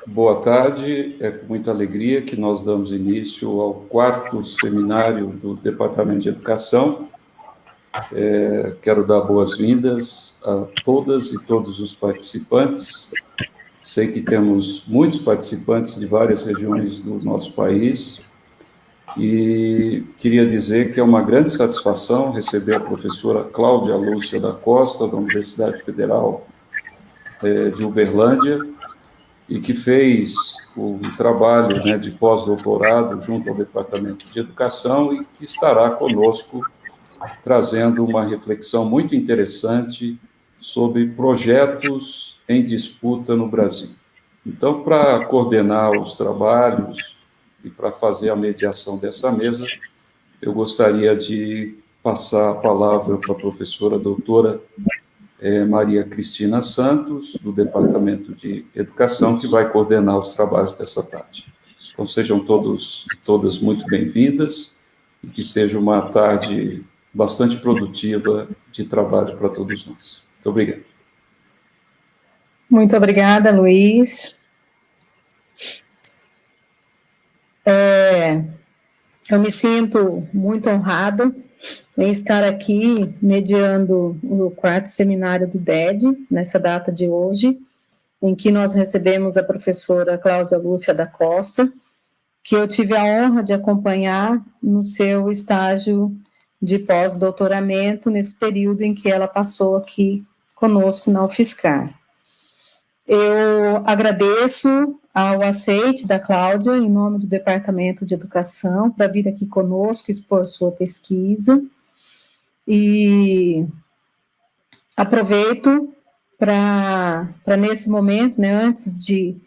Boa tarde, é com muita alegria que nós damos início ao 4º seminário do Departamento de Educação. Quero dar boas-vindas a todas e todos os participantes. Sei que temos muitos participantes de várias regiões do nosso país e queria dizer que é uma grande satisfação receber a professora Cláudia Lúcia da Costa, da Universidade Federal de Uberlândia, e que fez o trabalho, né, de pós-doutorado junto ao Departamento de Educação e que estará conosco trazendo uma reflexão muito interessante sobre projetos em disputa no Brasil. Então, para coordenar os trabalhos e para fazer a mediação dessa mesa, eu gostaria de passar a palavra para a professora doutora Maria Cristina Santos, do Departamento de Educação, que vai coordenar os trabalhos dessa tarde. Então, sejam todos e todas muito bem-vindas e que seja uma tarde bastante produtiva de trabalho para todos nós. Muito obrigado. Muito obrigada, Luiz. Eu me sinto muito honrada em estar aqui mediando o 4º seminário do DED, nessa data de hoje, em que nós recebemos a professora Cláudia Lúcia da Costa, que eu tive a honra de acompanhar no seu estágio de pós-doutoramento, nesse período em que ela passou aqui conosco na UFSCar. Eu agradeço ao aceite da Cláudia, em nome do Departamento de Educação, para vir aqui conosco expor sua pesquisa, e aproveito para nesse momento, né, antes de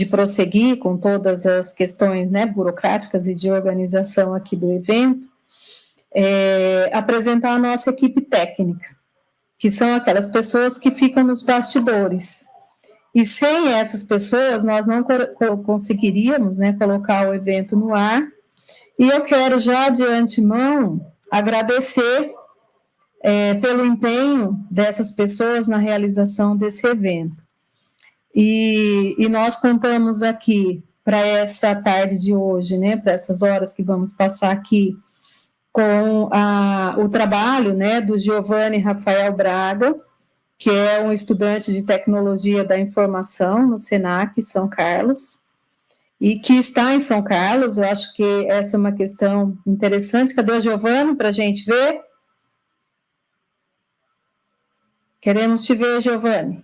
prosseguir com todas as questões, né, burocráticas e de organização aqui do evento, apresentar a nossa equipe técnica, que são aquelas pessoas que ficam nos bastidores. E sem essas pessoas, nós não conseguiríamos, né, colocar o evento no ar. E eu quero já de antemão agradecer pelo empenho dessas pessoas na realização desse evento. E nós contamos aqui, para essa tarde de hoje, né, para essas horas que vamos passar aqui, com o trabalho, né, do Giovanni Rafael Braga, que é um estudante de tecnologia da informação no SENAC São Carlos, e que está em São Carlos. Eu acho que essa é uma questão interessante. Cadê o Giovanni para a gente ver? Queremos te ver, Giovanni.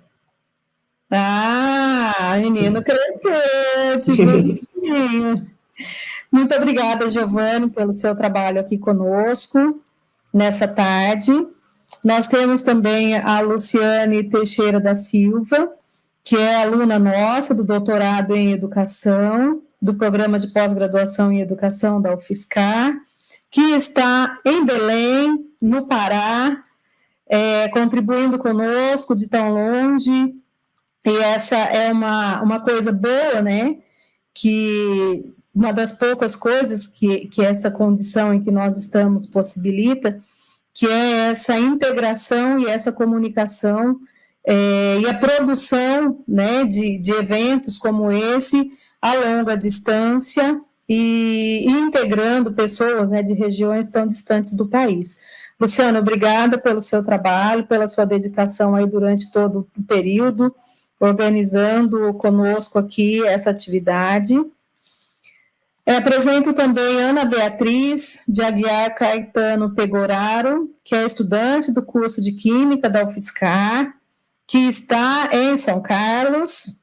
Ah, menino cresceu, que bonitinho. Muito obrigada, Giovanni, pelo seu trabalho aqui conosco, nessa tarde. Nós temos também a Luciane Teixeira da Silva, que é aluna nossa do doutorado em educação, do programa de pós-graduação em educação da UFSCar, que está em Belém, no Pará, contribuindo conosco de tão longe, e essa é uma coisa boa, né, que uma das poucas coisas que essa condição em que nós estamos possibilita, que é essa integração e essa comunicação e a produção, né, de eventos como esse, a longa distância, e integrando pessoas, né, de regiões tão distantes do país. Luciano, obrigada pelo seu trabalho, pela sua dedicação aí durante todo o período, organizando conosco aqui essa atividade. Apresento também Ana Beatriz de Aguiar Caetano Pegoraro, que é estudante do curso de Química da UFSCar, que está em São Carlos.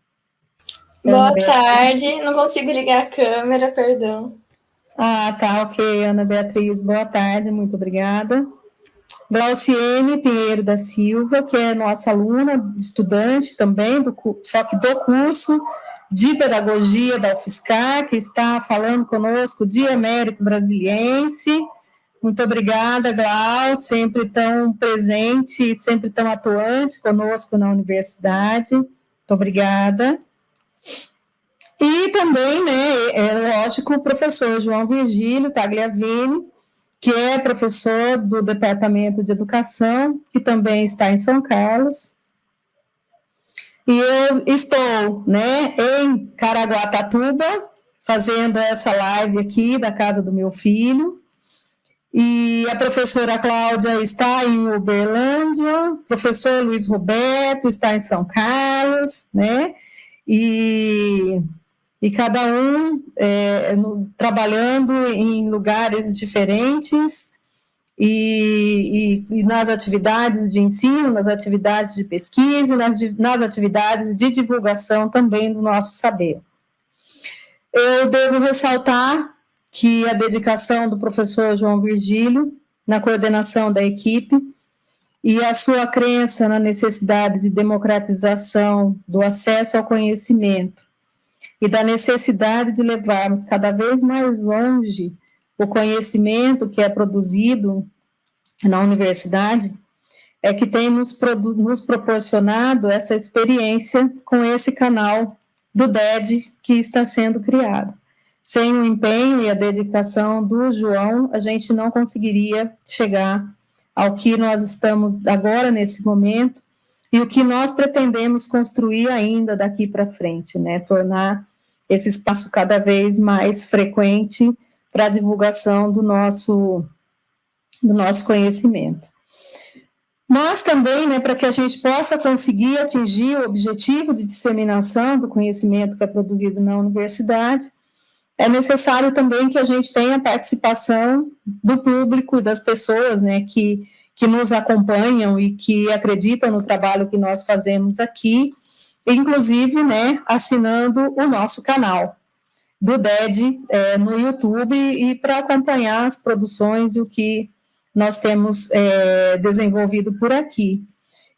Boa tarde, não consigo ligar a câmera, perdão. Ah, tá, ok, Ana Beatriz, boa tarde, muito obrigada. Glauciene Pinheiro da Silva, que é nossa aluna, estudante também, só que do curso de Pedagogia da UFSCar, que está falando conosco de Américo Brasiliense. Muito obrigada, Glau, sempre tão presente, sempre tão atuante conosco na universidade. Muito obrigada. E também, né, lógico, o professor João Virgílio Tagliavini, que é professor do Departamento de Educação, que também está em São Carlos. E eu estou, né, em Caraguatatuba, fazendo essa live aqui da casa do meu filho. E a professora Cláudia está em Uberlândia, o professor Luiz Roberto está em São Carlos, né? E cada um trabalhando em lugares diferentes e nas atividades de ensino, nas atividades de pesquisa e nas atividades de divulgação também do nosso saber. Eu devo ressaltar que a dedicação do professor João Virgílio na coordenação da equipe e a sua crença na necessidade de democratização do acesso ao conhecimento e da necessidade de levarmos cada vez mais longe o conhecimento que é produzido na universidade, é que tem nos proporcionado essa experiência com esse canal do DED que está sendo criado. Sem o empenho e a dedicação do João, a gente não conseguiria chegar ao que nós estamos agora nesse momento e o que nós pretendemos construir ainda daqui para frente, né? Tornar esse espaço cada vez mais frequente para a divulgação do nosso conhecimento. Mas também, né, para que a gente possa conseguir atingir o objetivo de disseminação do conhecimento que é produzido na universidade, é necessário também que a gente tenha a participação do público e das pessoas, né, que nos acompanham e que acreditam no trabalho que nós fazemos aqui, inclusive, né, assinando o nosso canal do DED no YouTube e para acompanhar as produções e o que nós temos desenvolvido por aqui.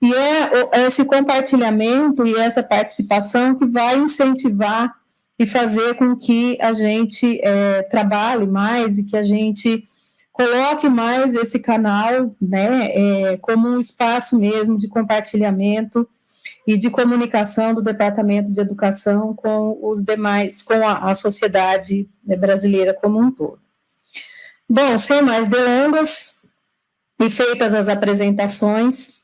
E é esse compartilhamento e essa participação que vai incentivar e fazer com que a gente trabalhe mais e que a gente coloque mais esse canal, né, como um espaço mesmo de compartilhamento e de comunicação do Departamento de Educação com os demais, com a sociedade brasileira como um todo. Bom, sem mais delongas, e feitas as apresentações,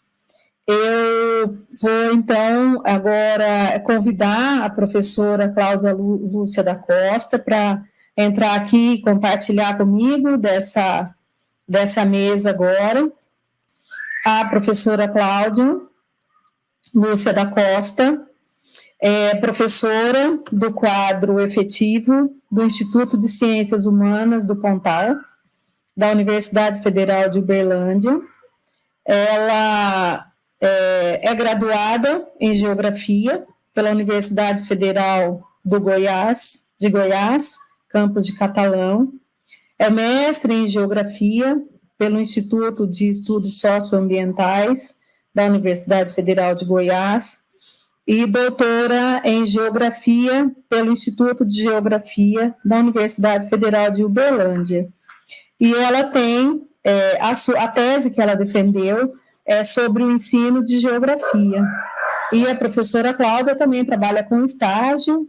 eu vou, então, agora convidar a professora Cláudia Lúcia da Costa para entrar aqui e compartilhar comigo dessa mesa agora. A professora Cláudia Lúcia da Costa é professora do quadro efetivo do Instituto de Ciências Humanas do Pontal, da Universidade Federal de Uberlândia. Ela é graduada em Geografia pela Universidade Federal de Goiás, campus de Catalão. É mestre em Geografia pelo Instituto de Estudos Socioambientais da Universidade Federal de Goiás e doutora em Geografia pelo Instituto de Geografia da Universidade Federal de Uberlândia. E ela tem, a tese que ela defendeu é sobre o ensino de geografia. E a professora Cláudia também trabalha com estágio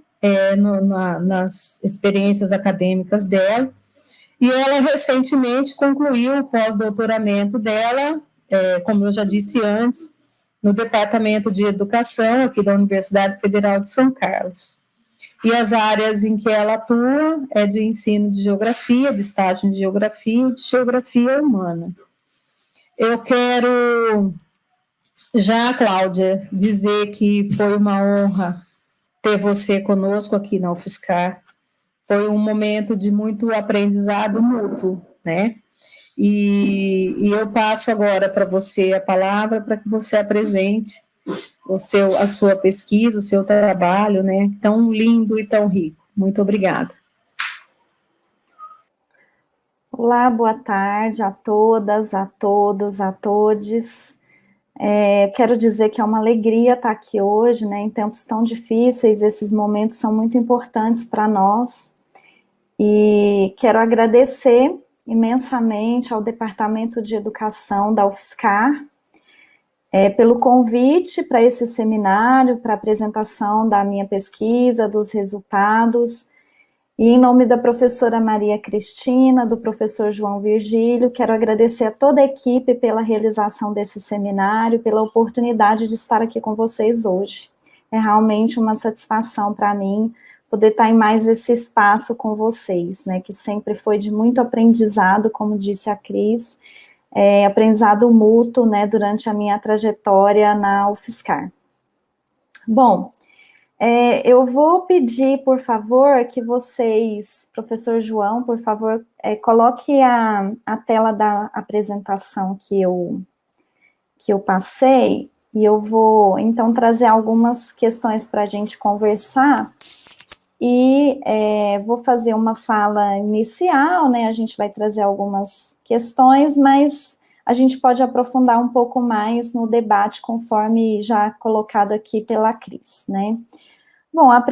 nas experiências acadêmicas dela, e ela recentemente concluiu o pós-doutoramento dela, como eu já disse antes, no Departamento de Educação aqui da Universidade Federal de São Carlos. E as áreas em que ela atua é de ensino de geografia, de estágio de geografia e de geografia humana. Eu quero já, Cláudia, dizer que foi uma honra ter você conosco aqui na UFSCar. Foi um momento de muito aprendizado mútuo, né? E eu passo agora para você a palavra para que você apresente a sua pesquisa, o seu trabalho, né, tão lindo e tão rico. Muito obrigada. Olá, boa tarde a todas, a todos, a todes. Quero dizer que é uma alegria estar aqui hoje, né, em tempos tão difíceis, esses momentos são muito importantes para nós, e quero agradecer imensamente ao Departamento de Educação da UFSCar, pelo convite para esse seminário, para a apresentação da minha pesquisa, dos resultados, e em nome da professora Maria Cristina, do professor João Virgílio, quero agradecer a toda a equipe pela realização desse seminário, pela oportunidade de estar aqui com vocês hoje. é realmente uma satisfação para mim poder estar em mais esse espaço com vocês, né, que sempre foi de muito aprendizado, como disse a Cris, aprendizado mútuo, né, durante a minha trajetória na UFSCar. Bom, eu vou pedir, por favor, que vocês, professor João, por favor, coloque a tela da apresentação que eu passei, e eu vou, então, trazer algumas questões para a gente conversar, e vou fazer uma fala inicial, né, a gente vai trazer algumas questões, mas a gente pode aprofundar um pouco mais no debate, conforme já colocado aqui pela Cris, né. Bom, a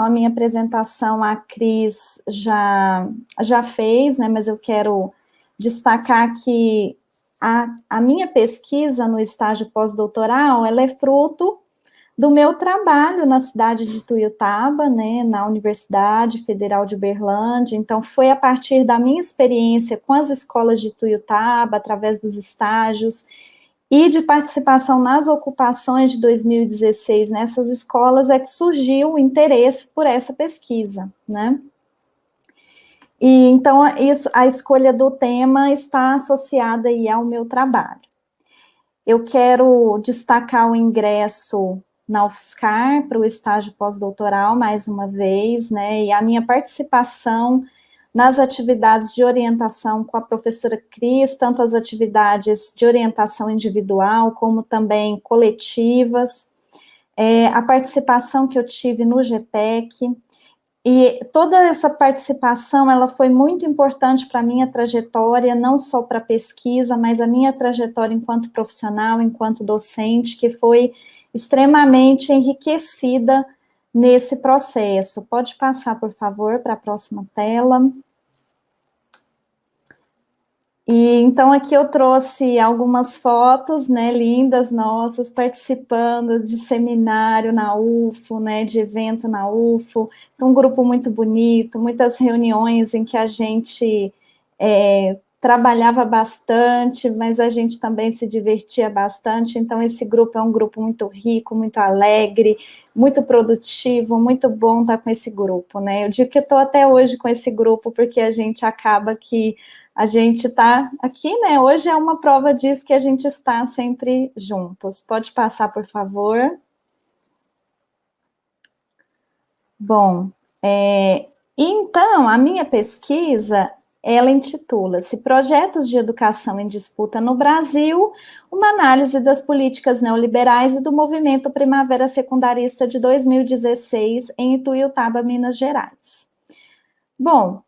minha apresentação, a Cris já fez, né, mas eu quero destacar que a minha pesquisa no estágio pós-doutoral, ela é fruto do meu trabalho na cidade de Ituiutaba, né, na Universidade Federal de Uberlândia. Então, foi a partir da minha experiência com as escolas de Ituiutaba, através dos estágios, e de participação nas ocupações de 2016 nessas escolas, é que surgiu o interesse por essa pesquisa, né? E então, a escolha do tema está associada aí ao meu trabalho. Eu quero destacar o ingresso na UFSCar para o estágio pós-doutoral, mais uma vez, né, e a minha participação nas atividades de orientação com a professora Cris, tanto as atividades de orientação individual, como também coletivas, a participação que eu tive no GPEC, e toda essa participação, ela foi muito importante para a minha trajetória, não só para a pesquisa, mas a minha trajetória enquanto profissional, enquanto docente, que foi extremamente enriquecida nesse processo. Pode passar, por favor, para a próxima tela. E então aqui eu trouxe algumas fotos, né, lindas nossas, participando de seminário na UFO, né, de evento na UFO, então um grupo muito bonito, muitas reuniões em que a gente trabalhava bastante, mas a gente também se divertia bastante, então esse grupo é um grupo muito rico, muito alegre, muito produtivo, muito bom estar com esse grupo, né, eu digo que eu estou até hoje com esse grupo, porque a gente acaba que a gente está aqui, né, hoje é uma prova disso que a gente está sempre juntos. Pode passar, por favor. Bom, então, a minha pesquisa, ela intitula-se Projetos de Educação em Disputa no Brasil, uma análise das políticas neoliberais e do movimento Primavera Secundarista de 2016 em Ituiutaba, Minas Gerais. Bom,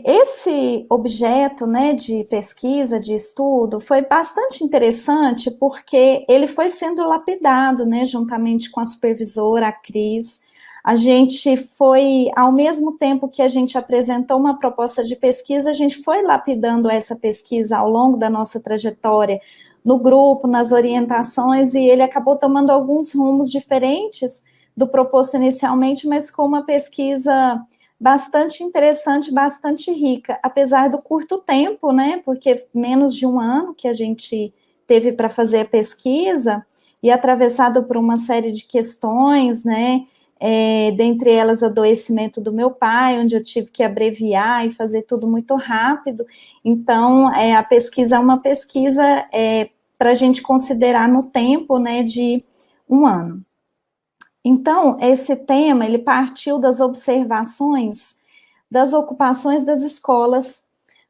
esse objeto, né, de pesquisa, de estudo, foi bastante interessante porque ele foi sendo lapidado, né, juntamente com a supervisora, a Cris. A gente foi, ao mesmo tempo que a gente apresentou uma proposta de pesquisa, a gente foi lapidando essa pesquisa ao longo da nossa trajetória no grupo, nas orientações, e ele acabou tomando alguns rumos diferentes do proposto inicialmente, mas com uma pesquisa bastante interessante, bastante rica, apesar do curto tempo, né, porque menos de um ano que a gente teve para fazer a pesquisa, e atravessado por uma série de questões, né, dentre elas o adoecimento do meu pai, onde eu tive que abreviar e fazer tudo muito rápido, então a pesquisa é uma pesquisa para a gente considerar no tempo, né, de um ano. Então, esse tema, ele partiu das observações das ocupações das escolas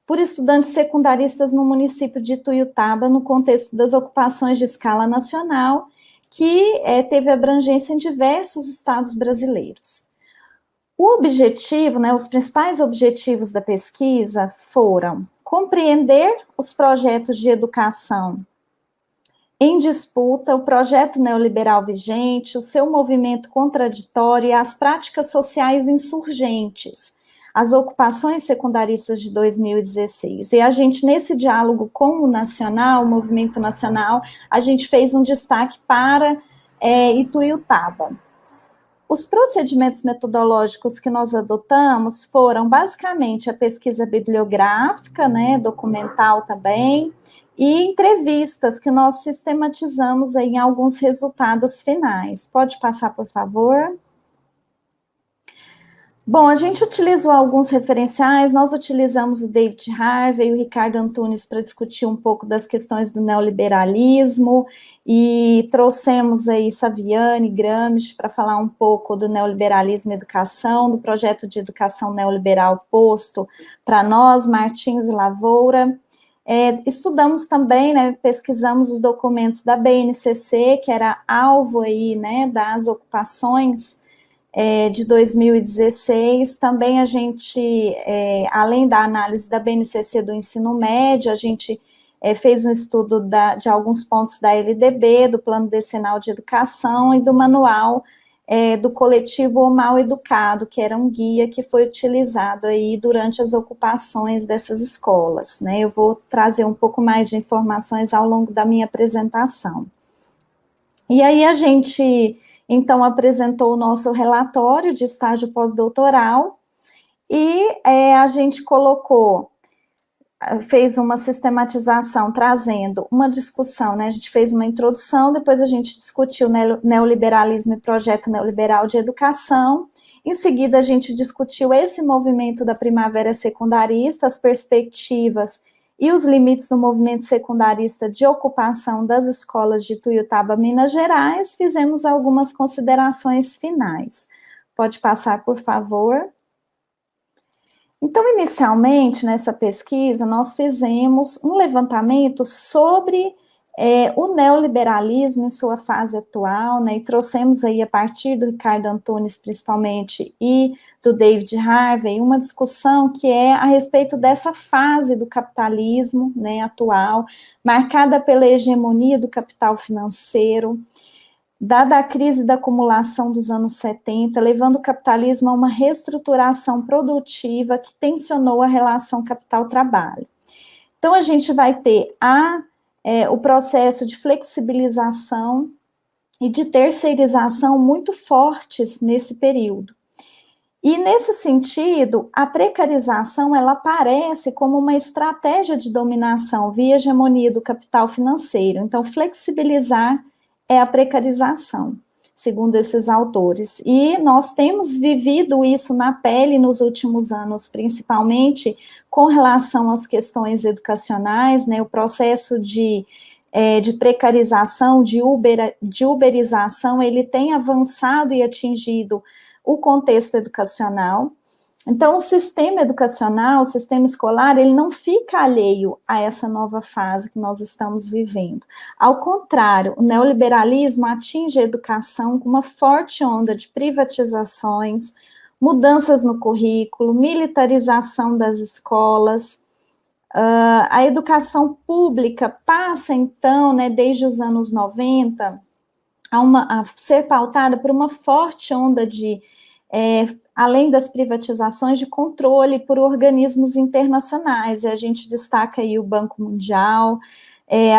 por estudantes secundaristas no município de Ituiutaba, no contexto das ocupações de escala nacional, que teve abrangência em diversos estados brasileiros. O objetivo, né, os principais objetivos da pesquisa foram compreender os projetos de educação em disputa, o projeto neoliberal vigente, o seu movimento contraditório e as práticas sociais insurgentes, as ocupações secundaristas de 2016. E a gente, nesse diálogo com o nacional, o movimento nacional, a gente fez um destaque para Ituiutaba. Os procedimentos metodológicos que nós adotamos foram, basicamente, a pesquisa bibliográfica, né, documental também, e entrevistas que nós sistematizamos aí em alguns resultados finais. Pode passar, por favor? Bom, a gente utilizou alguns referenciais, nós utilizamos o David Harvey e o Ricardo Antunes para discutir um pouco das questões do neoliberalismo, e trouxemos aí Saviani, Gramsci, para falar um pouco do neoliberalismo e educação, do projeto de educação neoliberal posto para nós, Martins e Lavoura. Estudamos também, né, pesquisamos os documentos da BNCC, que era alvo aí, né, das ocupações de 2016. Também a gente, além da análise da BNCC do ensino médio, a gente fez um estudo de alguns pontos da LDB, do Plano Decenal de Educação e do manual do coletivo O Mal Educado, que era um guia que foi utilizado aí durante as ocupações dessas escolas, né? Eu vou trazer um pouco mais de informações ao longo da minha apresentação. E aí a gente, então, apresentou o nosso relatório de estágio pós-doutoral, e a gente fez uma sistematização, trazendo uma discussão, né? A gente fez uma introdução, depois a gente discutiu neoliberalismo e projeto neoliberal de educação. Em seguida, a gente discutiu esse movimento da primavera secundarista, as perspectivas e os limites do movimento secundarista de ocupação das escolas de Tuiutaba, Minas Gerais. Fizemos algumas considerações finais. Pode passar, por favor. Então, inicialmente, nessa pesquisa, nós fizemos um levantamento sobre o neoliberalismo em sua fase atual, né, e trouxemos aí, a partir do Ricardo Antunes, principalmente, e do David Harvey, uma discussão que é a respeito dessa fase do capitalismo, né, atual, marcada pela hegemonia do capital financeiro, dada a crise da acumulação dos anos 70, levando o capitalismo a uma reestruturação produtiva que tensionou a relação capital-trabalho. Então, a gente vai ter o processo de flexibilização e de terceirização muito fortes nesse período. E, nesse sentido, a precarização, ela aparece como uma estratégia de dominação via hegemonia do capital financeiro. Então, flexibilizar é a precarização, segundo esses autores. E nós temos vivido isso na pele nos últimos anos, principalmente com relação às questões educacionais, né, o processo de precarização, de uberização, ele tem avançado e atingido o contexto educacional. Então, o sistema educacional, o sistema escolar, ele não fica alheio a essa nova fase que nós estamos vivendo. Ao contrário, o neoliberalismo atinge a educação com uma forte onda de privatizações, mudanças no currículo, militarização das escolas. A educação pública passa, então, né, desde os anos 90, a ser pautada por uma forte onda de além das privatizações, de controle por organismos internacionais. E a gente destaca aí o Banco Mundial,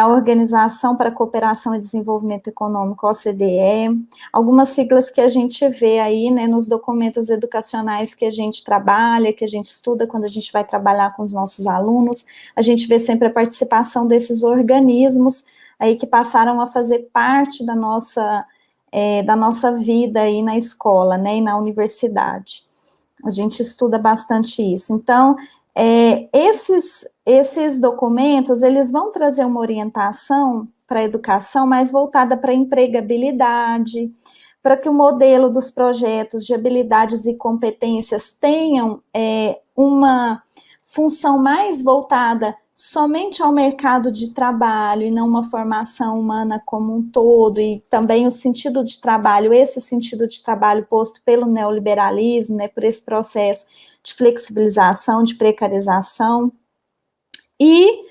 a Organização para a Cooperação e Desenvolvimento Econômico, OCDE, algumas siglas que a gente vê aí, né, nos documentos educacionais que a gente trabalha, que a gente estuda quando a gente vai trabalhar com os nossos alunos, a gente vê sempre a participação desses organismos aí que passaram a fazer parte da nossa vida aí na escola, né, e na universidade. A gente estuda bastante isso. Então, esses documentos, eles vão trazer uma orientação para a educação mais voltada para a empregabilidade, para que o modelo dos projetos de habilidades e competências tenham uma função mais voltada somente ao mercado de trabalho e não uma formação humana como um todo, e também o sentido de trabalho, esse sentido de trabalho posto pelo neoliberalismo, né, por esse processo de flexibilização, de precarização, e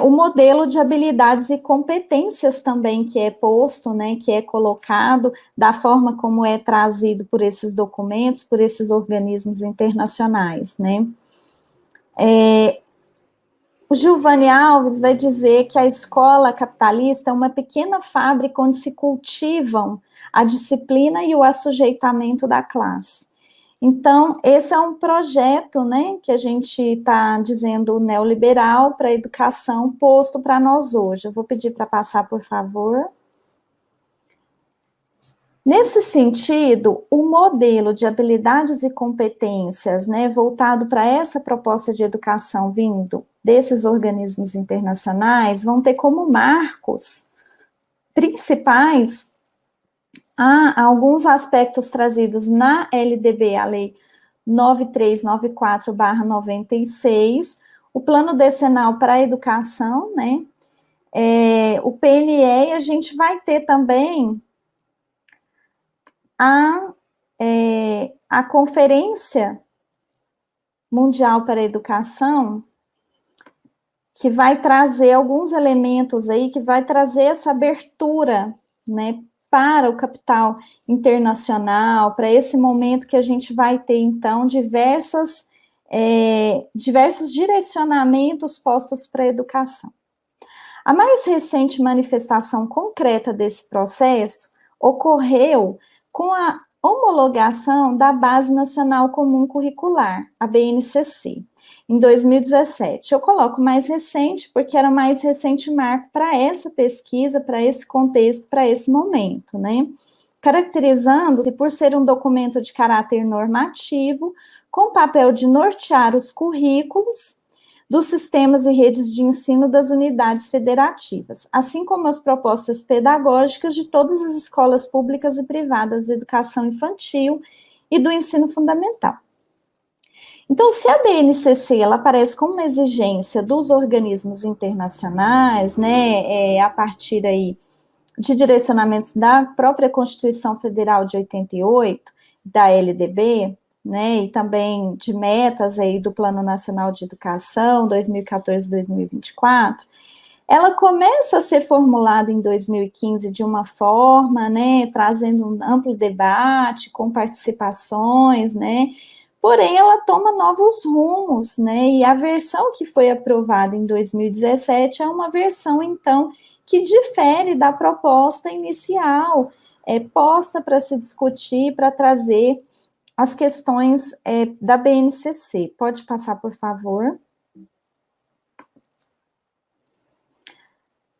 o modelo de habilidades e competências também que é posto, né, que é colocado, da forma como é trazido por esses documentos, por esses organismos internacionais, né. O Giovanni Alves vai dizer que a escola capitalista é uma pequena fábrica onde se cultivam a disciplina e o assujeitamento da classe. Então, esse é um projeto, né, que a gente está dizendo neoliberal para a educação posto para nós hoje. Eu vou pedir para passar, por favor. Nesse sentido, o modelo de habilidades e competências, né, voltado para essa proposta de educação vindo desses organismos internacionais, vão ter como marcos principais alguns aspectos trazidos na LDB, a Lei 9394/96, o Plano Decenal para a Educação, né, o PNE, e a gente vai ter também a Conferência Mundial para a Educação, que vai trazer alguns elementos aí, que vai trazer essa abertura, né, para o capital internacional, para esse momento que a gente vai ter, então, diversos direcionamentos postos para a educação. A mais recente manifestação concreta desse processo ocorreu com a homologação da Base Nacional Comum Curricular, a BNCC, em 2017. Eu coloco mais recente, porque era o mais recente marco para essa pesquisa, para esse contexto, para esse momento, né? Caracterizando-se por ser um documento de caráter normativo, com papel de nortear os currículos dos sistemas e redes de ensino das unidades federativas, assim como as propostas pedagógicas de todas as escolas públicas e privadas de educação infantil e do ensino fundamental. Então, se a BNCC ela aparece como uma exigência dos organismos internacionais, né, a partir aí de direcionamentos da própria Constituição Federal de 88, da LDB, né, e também de metas aí do Plano Nacional de Educação 2014-2024, ela começa a ser formulada em 2015 de uma forma, né, trazendo um amplo debate, com participações, né, porém ela toma novos rumos, né, e a versão que foi aprovada em 2017 é uma versão, então, que difere da proposta inicial, posta para se discutir, para trazer as questões da BNCC. Pode passar, por favor.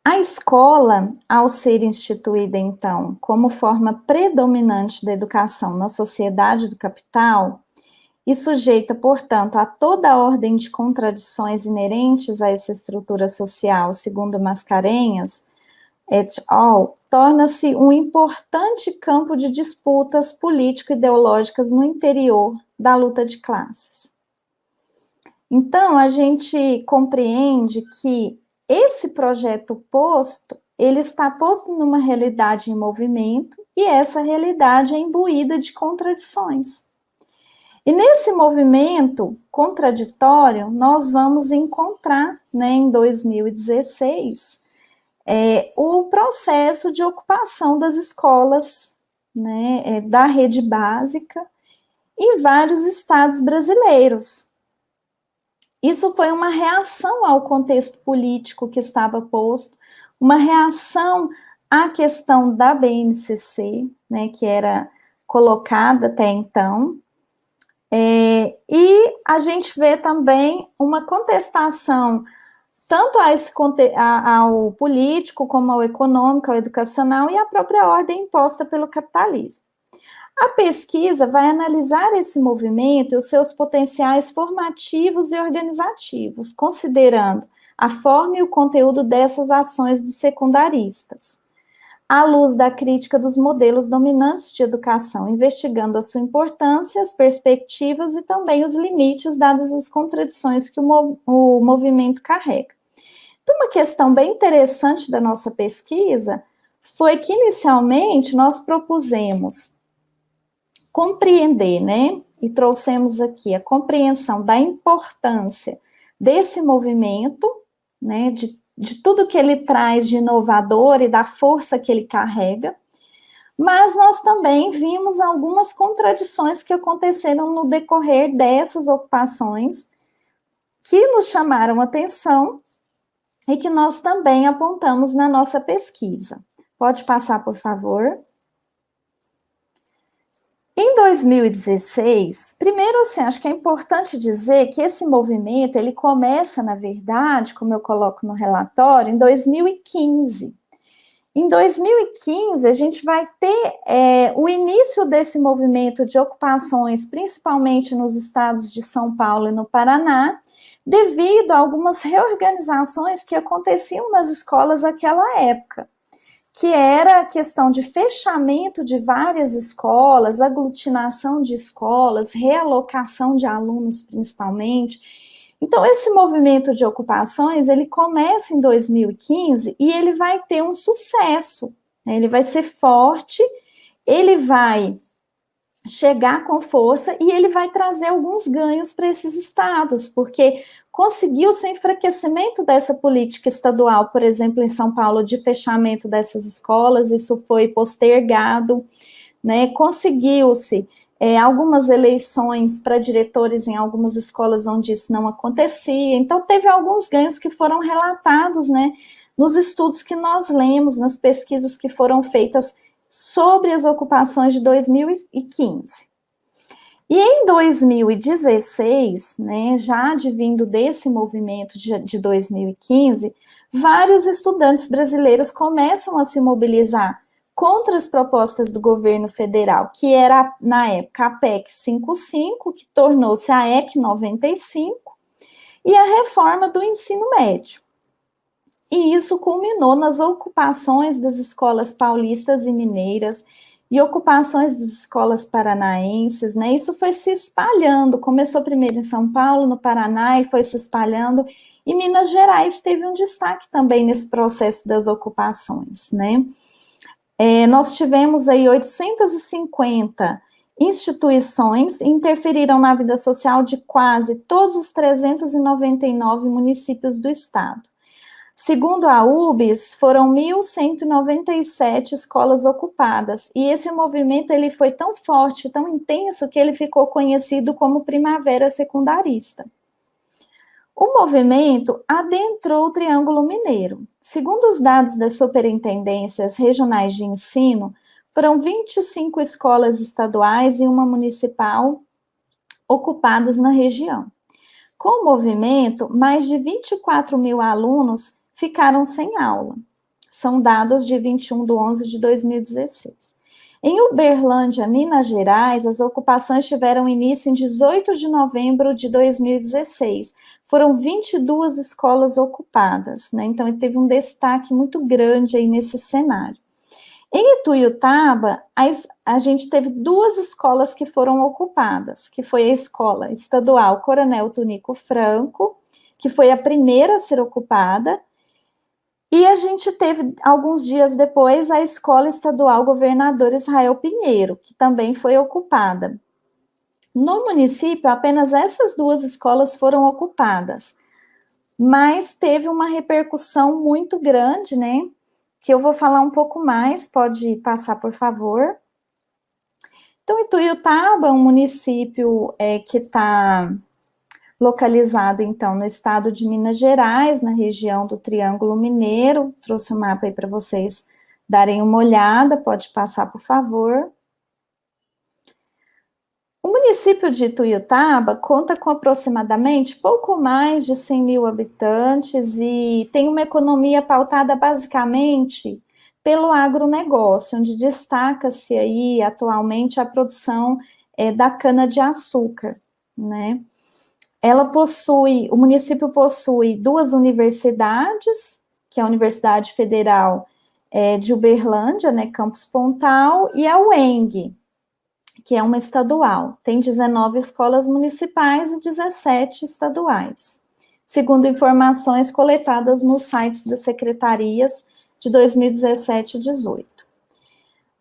A escola, ao ser instituída, então, como forma predominante da educação na sociedade do capital, e sujeita, portanto, a toda a ordem de contradições inerentes a essa estrutura social, segundo Mascarenhas, et al., torna-se um importante campo de disputas político-ideológicas no interior da luta de classes. Então, a gente compreende que esse projeto posto, ele está posto numa realidade em movimento, e essa realidade é imbuída de contradições. E nesse movimento contraditório, nós vamos encontrar, né, em 2016, o processo de ocupação das escolas, né, da rede básica em vários estados brasileiros. Isso foi uma reação ao contexto político que estava posto, uma reação à questão da BNCC, né, que era colocada até então, e a gente vê também uma contestação tanto ao político, como ao econômico, ao educacional e à própria ordem imposta pelo capitalismo. A pesquisa vai analisar esse movimento e os seus potenciais formativos e organizativos, considerando a forma e o conteúdo dessas ações dos secundaristas, à luz da crítica dos modelos dominantes de educação, investigando a sua importância, as perspectivas e também os limites, dadas as contradições que o movimento carrega. Então, uma questão bem interessante da nossa pesquisa foi que, inicialmente, nós propusemos compreender, né, e trouxemos aqui a compreensão da importância desse movimento, né, de tudo que ele traz de inovador e da força que ele carrega, mas nós também vimos algumas contradições que aconteceram no decorrer dessas ocupações, que nos chamaram a atenção e que nós também apontamos na nossa pesquisa. Pode passar, por favor. Em 2016, primeiro, assim, acho que é importante dizer que esse movimento, ele começa, na verdade, como eu coloco no relatório, em 2015. Em 2015, a gente vai ter o início desse movimento de ocupações, principalmente nos estados de São Paulo e no Paraná, devido a algumas reorganizações que aconteciam nas escolas naquela época, que era a questão de fechamento de várias escolas, aglutinação de escolas, realocação de alunos, principalmente. Então, esse movimento de ocupações, ele começa em 2015 e ele vai ter um sucesso, né? Ele vai ser forte, ele vai chegar com força e ele vai trazer alguns ganhos para esses estados, porque conseguiu-se o enfraquecimento dessa política estadual, por exemplo, em São Paulo, de fechamento dessas escolas, isso foi postergado, né? Conseguiu-se algumas eleições para diretores em algumas escolas onde isso não acontecia, então teve alguns ganhos que foram relatados, né, nos estudos que nós lemos, nas pesquisas que foram feitas sobre as ocupações de 2015. E em 2016, né, já advindo desse movimento de 2015, vários estudantes brasileiros começam a se mobilizar contra as propostas do governo federal, que era, na época, a PEC 55, que tornou-se a EC 95, e a reforma do ensino médio. E isso culminou nas ocupações das escolas paulistas e mineiras, e ocupações das escolas paranaenses, né? Isso foi se espalhando, começou primeiro em São Paulo, no Paraná, e foi se espalhando, e Minas Gerais teve um destaque também nesse processo das ocupações, né? Nós tivemos aí 850 instituições que interferiram na vida social de quase todos os 399 municípios do estado. Segundo a UBS, foram 1.197 escolas ocupadas, e esse movimento ele foi tão forte, tão intenso, que ele ficou conhecido como Primavera Secundarista. O movimento adentrou o Triângulo Mineiro. Segundo os dados das superintendências regionais de ensino, foram 25 escolas estaduais e uma municipal ocupadas na região. Com o movimento, mais de 24 mil alunos ficaram sem aula. São dados de 21/11/2016. Em Uberlândia, Minas Gerais, as ocupações tiveram início em 18 de novembro de 2016. Foram 22 escolas ocupadas, né? Então, teve um destaque muito grande aí nesse cenário. Em Ituiutaba, a gente teve 2 escolas que foram ocupadas, que foi a Escola Estadual Coronel Tunico Franco, que foi a primeira a ser ocupada, e a gente teve, alguns dias depois, a Escola Estadual Governador Israel Pinheiro, que também foi ocupada. No município, apenas essas 2 escolas foram ocupadas, mas teve uma repercussão muito grande, né? Que eu vou falar um pouco mais, pode passar, por favor. Então, Ituiutaba é um município que está localizado, então, no estado de Minas Gerais, na região do Triângulo Mineiro. Trouxe o mapa aí para vocês darem uma olhada, pode passar, por favor. O município de Ituiutaba conta com aproximadamente pouco mais de 100 mil habitantes e tem uma economia pautada basicamente pelo agronegócio, onde destaca-se aí atualmente a produção da cana-de-açúcar, né? O município possui 2 universidades, que é a Universidade Federal de Uberlândia, né, Campus Pontal, e a UENG, que é uma estadual. Tem 19 escolas municipais e 17 estaduais, segundo informações coletadas nos sites das secretarias de 2017 e 2018.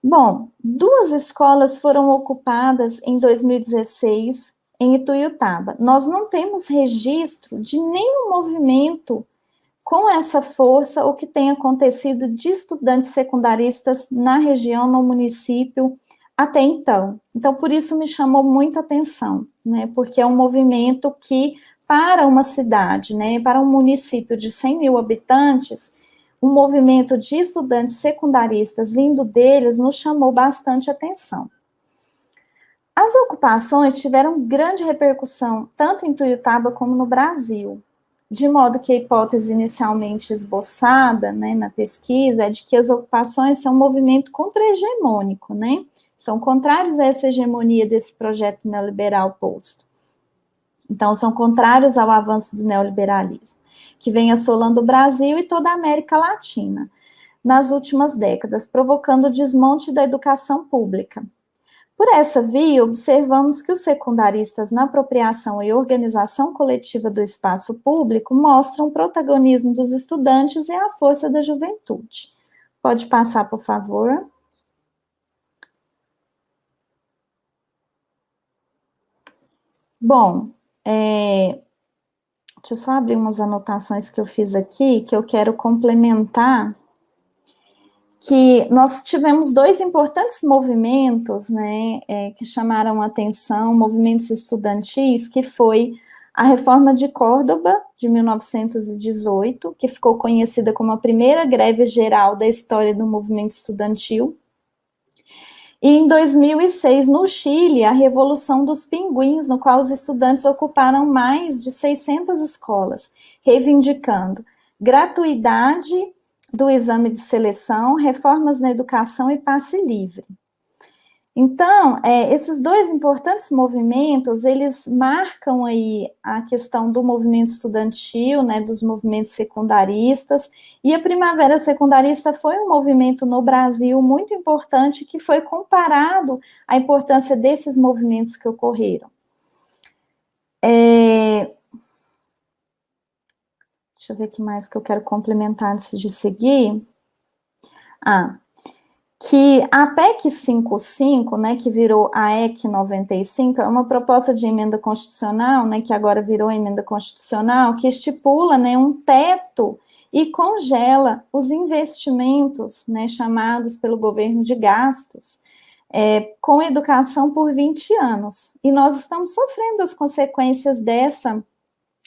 Bom, 2 escolas foram ocupadas em 2016 em Ituiutaba. Nós não temos registro de nenhum movimento com essa força, o que tem acontecido de estudantes secundaristas na região, no município, até então. Então, por isso me chamou muita atenção, né? Porque é um movimento que, para uma cidade, né, para um município de 100 mil habitantes, um movimento de estudantes secundaristas vindo deles nos chamou bastante atenção. As ocupações tiveram grande repercussão, tanto em Tuiutaba como no Brasil, de modo que a hipótese inicialmente esboçada, né, na pesquisa é de que as ocupações são um movimento contra-hegemônico, né, são contrários a essa hegemonia desse projeto neoliberal posto. Então, são contrários ao avanço do neoliberalismo, que vem assolando o Brasil e toda a América Latina nas últimas décadas, provocando o desmonte da educação pública. Por essa via, observamos que os secundaristas na apropriação e organização coletiva do espaço público mostram o protagonismo dos estudantes e a força da juventude. Pode passar, por favor. Bom, deixa eu só abrir umas anotações que eu fiz aqui, que eu quero complementar, que nós tivemos dois importantes movimentos, né, que chamaram a atenção, movimentos estudantis, que foi a Reforma de Córdoba, de 1918, que ficou conhecida como a primeira greve geral da história do movimento estudantil, e em 2006, no Chile, a Revolução dos Pinguins, no qual os estudantes ocuparam mais de 600 escolas, reivindicando gratuidade do exame de seleção, reformas na educação e passe livre. Então, esses dois importantes movimentos, eles marcam aí a questão do movimento estudantil, né, dos movimentos secundaristas, e a Primavera Secundarista foi um movimento no Brasil muito importante, que foi comparado à importância desses movimentos que ocorreram. Deixa eu ver o que mais que eu quero complementar antes de seguir. Que a PEC 55, né, que virou a EC 95, é uma proposta de emenda constitucional, né, que agora virou emenda constitucional, que estipula, né, um teto e congela os investimentos, né, chamados pelo governo de gastos, com educação por 20 anos. E nós estamos sofrendo as consequências dessa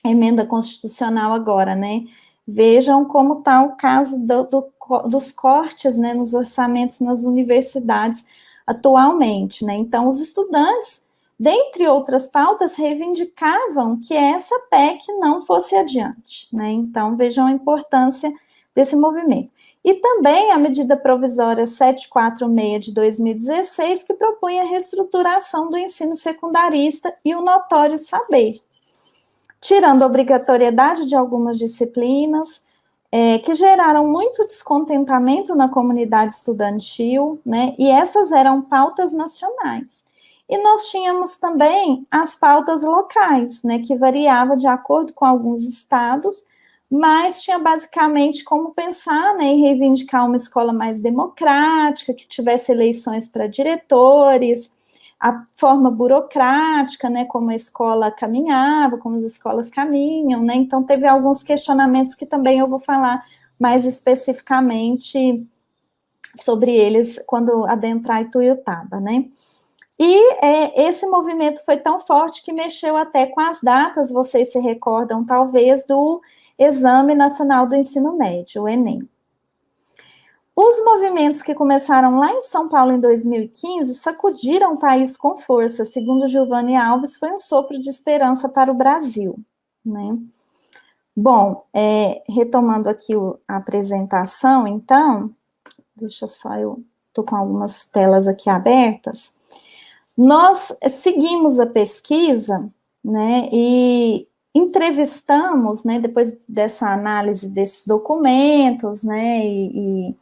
emenda constitucional agora, né? Vejam como está o caso dos cortes, né, nos orçamentos nas universidades atualmente, né? Então, os estudantes, dentre outras pautas, reivindicavam que essa PEC não fosse adiante, né? Então, vejam a importância desse movimento. E também a medida provisória 746 de 2016, que propunha a reestruturação do ensino secundarista e o notório saber, tirando a obrigatoriedade de algumas disciplinas, que geraram muito descontentamento na comunidade estudantil, né, e essas eram pautas nacionais. E nós tínhamos também as pautas locais, né, que variavam de acordo com alguns estados, mas tinha basicamente como pensar, né, em reivindicar uma escola mais democrática, que tivesse eleições para diretores, a forma burocrática, né, como a escola caminhava, como as escolas caminham, né, então teve alguns questionamentos que também eu vou falar mais especificamente sobre eles quando adentrar Ituiutaba, né. E esse movimento foi tão forte que mexeu até com as datas, vocês se recordam talvez do Exame Nacional do Ensino Médio, o Enem. Os movimentos que começaram lá em São Paulo em 2015 sacudiram o país com força. Segundo Giovanni Alves, foi um sopro de esperança para o Brasil, né? Bom, retomando aqui a apresentação, então, deixa só, eu estou com algumas telas aqui abertas. Nós seguimos a pesquisa, né, e entrevistamos, né, depois dessa análise desses documentos, né, e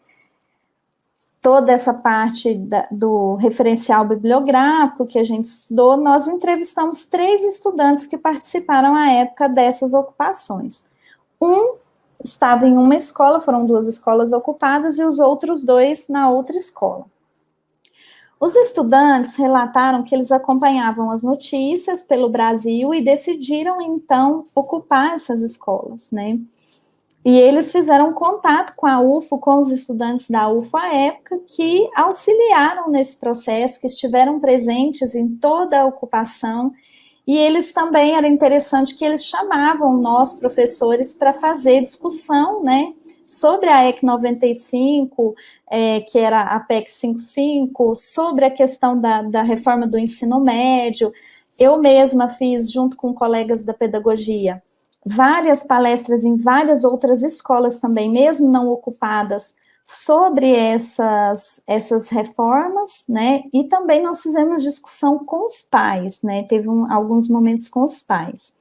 toda essa parte do referencial bibliográfico que a gente estudou, nós entrevistamos 3 estudantes que participaram à época dessas ocupações. Um estava em uma escola, foram 2 escolas ocupadas, e os outros 2 na outra escola. Os estudantes relataram que eles acompanhavam as notícias pelo Brasil e decidiram, então, ocupar essas escolas, né? E eles fizeram contato com a UFO, com os estudantes da UFO à época, que auxiliaram nesse processo, que estiveram presentes em toda a ocupação, e eles também, era interessante que eles chamavam nós, professores, para fazer discussão, né, sobre a EC 95, que era a PEC 55, sobre a questão da reforma do ensino médio. Eu mesma fiz, junto com colegas da pedagogia, várias palestras em várias outras escolas também, mesmo não ocupadas, sobre essas reformas, né, e também nós fizemos discussão com os pais, né, teve alguns momentos com os pais.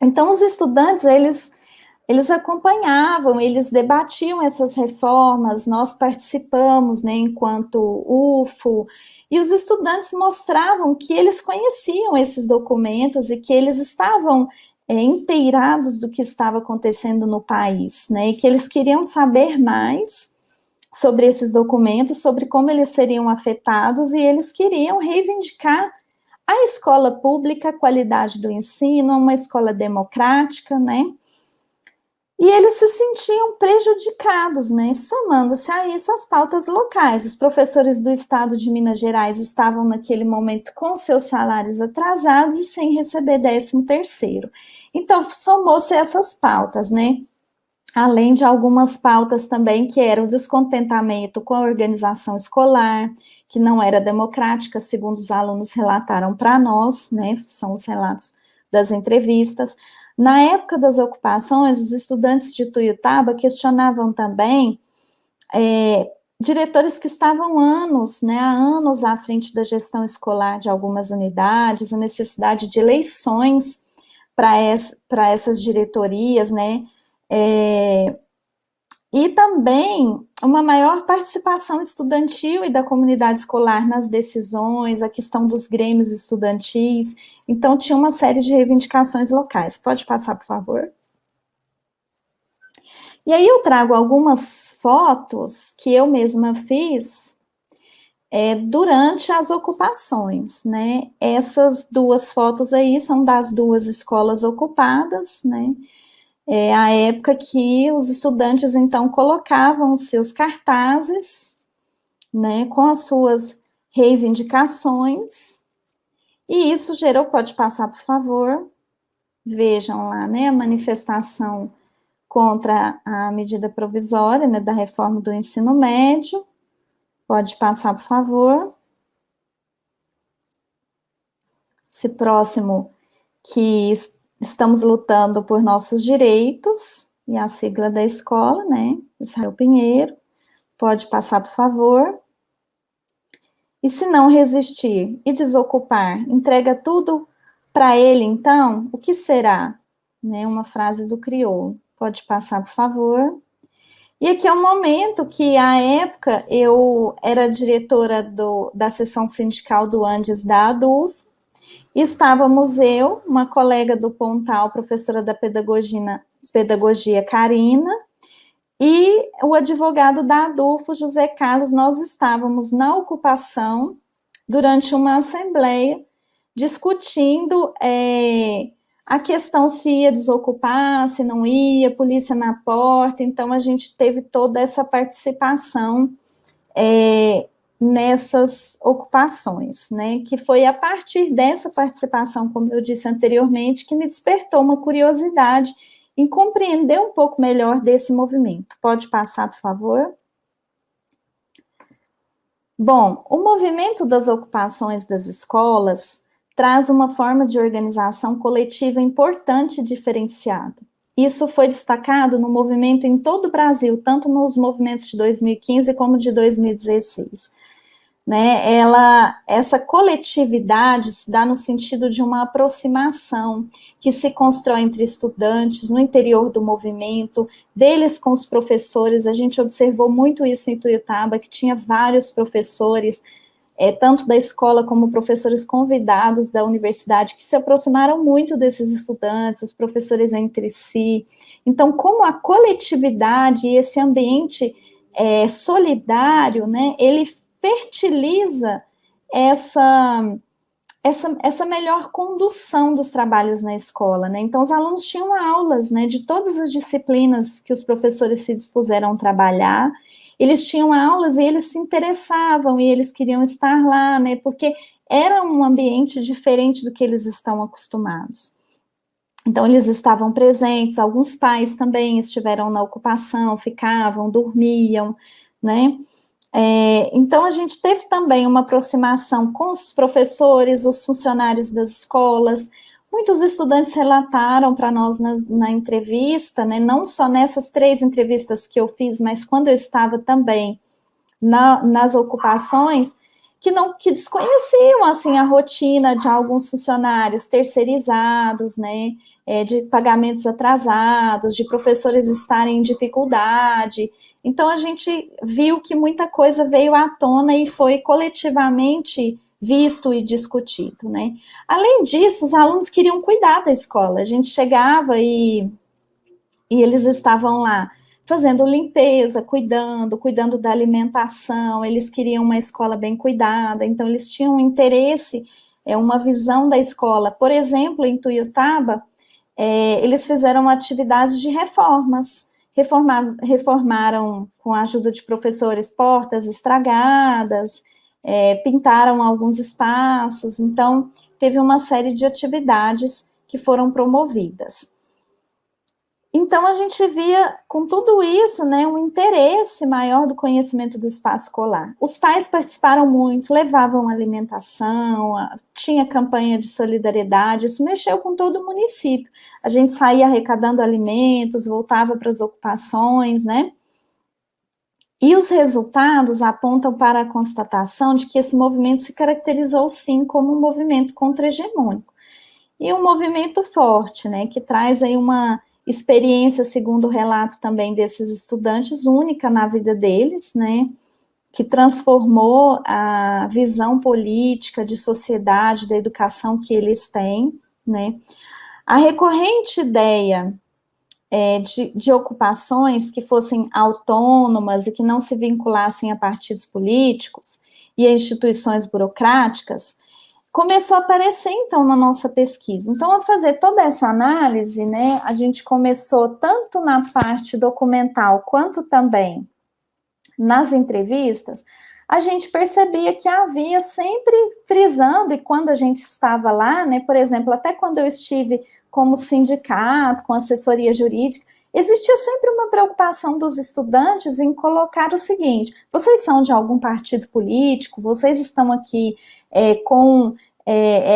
Então, os estudantes, eles acompanhavam, eles debatiam essas reformas, nós participamos, né, enquanto UFO, e os estudantes mostravam que eles conheciam esses documentos e que eles estavam inteirados do que estava acontecendo no país, né, e que eles queriam saber mais sobre esses documentos, sobre como eles seriam afetados, e eles queriam reivindicar a escola pública, a qualidade do ensino, uma escola democrática, né, e eles se sentiam prejudicados, né, somando-se a isso as pautas locais. Os professores do estado de Minas Gerais estavam naquele momento com seus salários atrasados e sem receber 13º. Então, somou-se essas pautas, né, além de algumas pautas também que eram o descontentamento com a organização escolar, que não era democrática, segundo os alunos relataram para nós, né, são os relatos das entrevistas. Na época das ocupações, os estudantes de Tuiutaba questionavam também diretores que estavam anos, né, há anos à frente da gestão escolar de algumas unidades, a necessidade de eleições para essas diretorias, né, e também uma maior participação estudantil e da comunidade escolar nas decisões, a questão dos grêmios estudantis. Então, tinha uma série de reivindicações locais. Pode passar, por favor? E aí eu trago algumas fotos que eu mesma fiz durante as ocupações, né? Essas duas fotos aí são das duas escolas ocupadas, né? A época que os estudantes, então, colocavam os seus cartazes, né, com as suas reivindicações, e isso gerou, pode passar, por favor, vejam lá, né, a manifestação contra a medida provisória, né, da reforma do ensino médio, pode passar, por favor. Esse próximo, que estamos lutando por nossos direitos, e a sigla da escola, né, Israel Pinheiro, pode passar, por favor. E se não resistir e desocupar, entrega tudo para ele, então, o que será? Né, uma frase do crioulo, pode passar, por favor. E aqui é um momento que, à época, eu era diretora da seção sindical do Andes da ADUF, e estávamos eu, uma colega do Pontal, professora da pedagogia Karina, e o advogado da ADUFO, José Carlos. Nós estávamos na ocupação, durante uma assembleia, discutindo a questão se ia desocupar, se não ia, polícia na porta. Então, a gente teve toda essa participação nessas ocupações, né, que foi a partir dessa participação, como eu disse anteriormente, que me despertou uma curiosidade em compreender um pouco melhor desse movimento. Pode passar, por favor? Bom, o movimento das ocupações das escolas traz uma forma de organização coletiva importante e diferenciada. Isso foi destacado no movimento em todo o Brasil, tanto nos movimentos de 2015 como de 2016. Né, essa coletividade se dá no sentido de uma aproximação que se constrói entre estudantes, no interior do movimento, deles com os professores. A gente observou muito isso em Tuiutaba, que tinha vários professores, tanto da escola como professores convidados da universidade, que se aproximaram muito desses estudantes, os professores entre si. Então, como a coletividade e esse ambiente solidário, né, ele fertiliza essa melhor condução dos trabalhos na escola, né? Então, os alunos tinham aulas, né, de todas as disciplinas que os professores se dispuseram a trabalhar. Eles tinham aulas e eles se interessavam e eles queriam estar lá, né, porque era um ambiente diferente do que eles estão acostumados. Então, eles estavam presentes, alguns pais também estiveram na ocupação, ficavam, dormiam, né? Então, a gente teve também uma aproximação com os professores, os funcionários das escolas. Muitos estudantes relataram para nós na entrevista, né, não só nessas 3 entrevistas que eu fiz, mas quando eu estava também nas ocupações, que desconheciam, assim, a rotina de alguns funcionários terceirizados, né, de pagamentos atrasados, de professores estarem em dificuldade. Então, a gente viu que muita coisa veio à tona e foi coletivamente visto e discutido, né. Além disso, os alunos queriam cuidar da escola. A gente chegava e eles estavam lá fazendo limpeza, cuidando da alimentação, eles queriam uma escola bem cuidada, então eles tinham um interesse, uma visão da escola. Por exemplo, em Tuiutaba, eles fizeram atividades de reformaram com a ajuda de professores portas estragadas, pintaram alguns espaços, então teve uma série de atividades que foram promovidas. Então, a gente via, com tudo isso, né, um interesse maior do conhecimento do espaço escolar. Os pais participaram muito, levavam alimentação, tinha campanha de solidariedade, isso mexeu com todo o município. A gente saía arrecadando alimentos, voltava para as ocupações, né? E os resultados apontam para a constatação de que esse movimento se caracterizou, sim, como um movimento contra-hegemônico. E um movimento forte, né, que traz aí uma experiência, segundo o relato também desses estudantes, única na vida deles, né, que transformou a visão política de sociedade, da educação que eles têm, né. A recorrente ideia de ocupações que fossem autônomas e que não se vinculassem a partidos políticos e a instituições burocráticas, começou a aparecer, então, na nossa pesquisa. Então, a fazer toda essa análise, né, a gente começou tanto na parte documental, quanto também nas entrevistas, a gente percebia que havia sempre frisando, e quando a gente estava lá, né, por exemplo, até quando eu estive como sindicato, com assessoria jurídica, existia sempre uma preocupação dos estudantes em colocar o seguinte: vocês são de algum partido político, vocês estão aqui com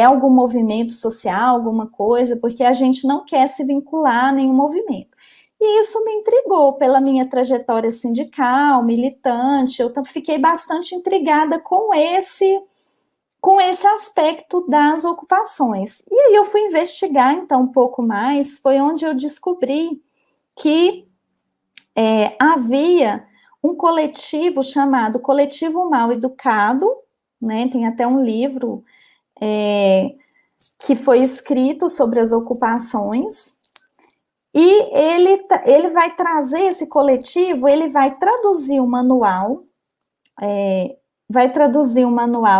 algum movimento social, alguma coisa, porque a gente não quer se vincular a nenhum movimento. E isso me intrigou pela minha trajetória sindical, militante, eu fiquei bastante intrigada com esse aspecto das ocupações. E aí eu fui investigar, então, um pouco mais, foi onde eu descobri que havia um coletivo chamado Coletivo Mal Educado, né, tem até um livro que foi escrito sobre as ocupações, e ele vai trazer esse coletivo, ele vai traduzir um manual,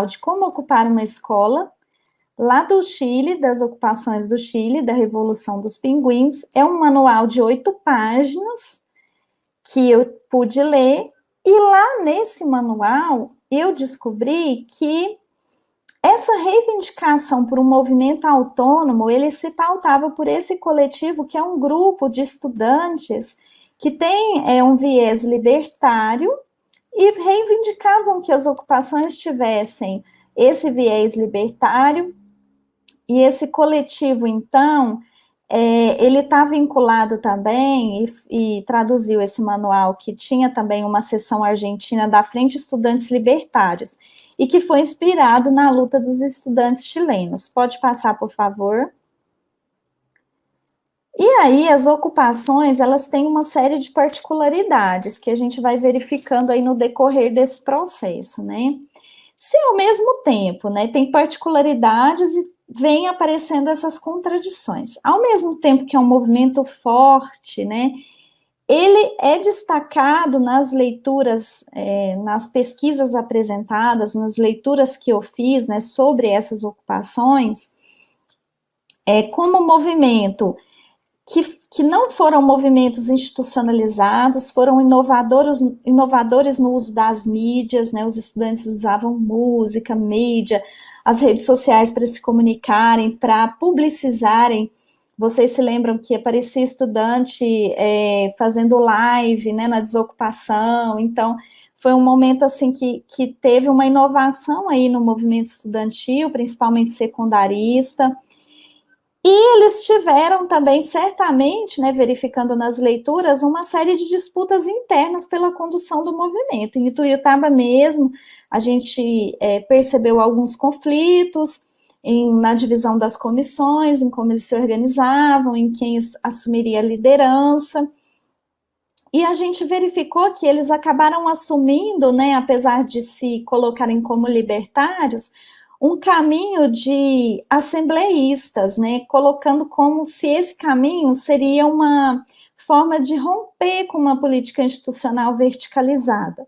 de como ocupar uma escola, lá do Chile, das ocupações do Chile, da Revolução dos Pinguins. É um manual de 8 páginas, que eu pude ler, e lá nesse manual, eu descobri que essa reivindicação por um movimento autônomo, ele se pautava por esse coletivo, que é um grupo de estudantes que tem um viés libertário, e reivindicavam que as ocupações tivessem esse viés libertário, e esse coletivo, então, ele está vinculado também, e traduziu esse manual, que tinha também uma seção argentina da Frente Estudantes Libertários, e que foi inspirado na luta dos estudantes chilenos. Pode passar, por favor. E aí, as ocupações, elas têm uma série de particularidades que a gente vai verificando aí no decorrer desse processo, né? Se ao mesmo tempo, né, tem particularidades e vem aparecendo essas contradições. Ao mesmo tempo que é um movimento forte, né, ele é destacado nas leituras, nas pesquisas apresentadas, nas leituras que eu fiz, né, sobre essas ocupações, como movimento que não foram movimentos institucionalizados, foram inovadores no uso das mídias, né, os estudantes usavam música, mídia, as redes sociais para se comunicarem, para publicizarem Vocês se lembram que aparecia estudante fazendo live, né, na desocupação. Então, foi um momento assim que teve uma inovação aí no movimento estudantil, principalmente secundarista. E eles tiveram também, certamente, né, verificando nas leituras, uma série de disputas internas pela condução do movimento. Em Ituiutaba mesmo, a gente percebeu alguns conflitos na divisão das comissões, em como eles se organizavam, em quem assumiria a liderança. E a gente verificou que eles acabaram assumindo, né, apesar de se colocarem como libertários, um caminho de assembleístas, né, colocando como se esse caminho seria uma forma de romper com uma política institucional verticalizada,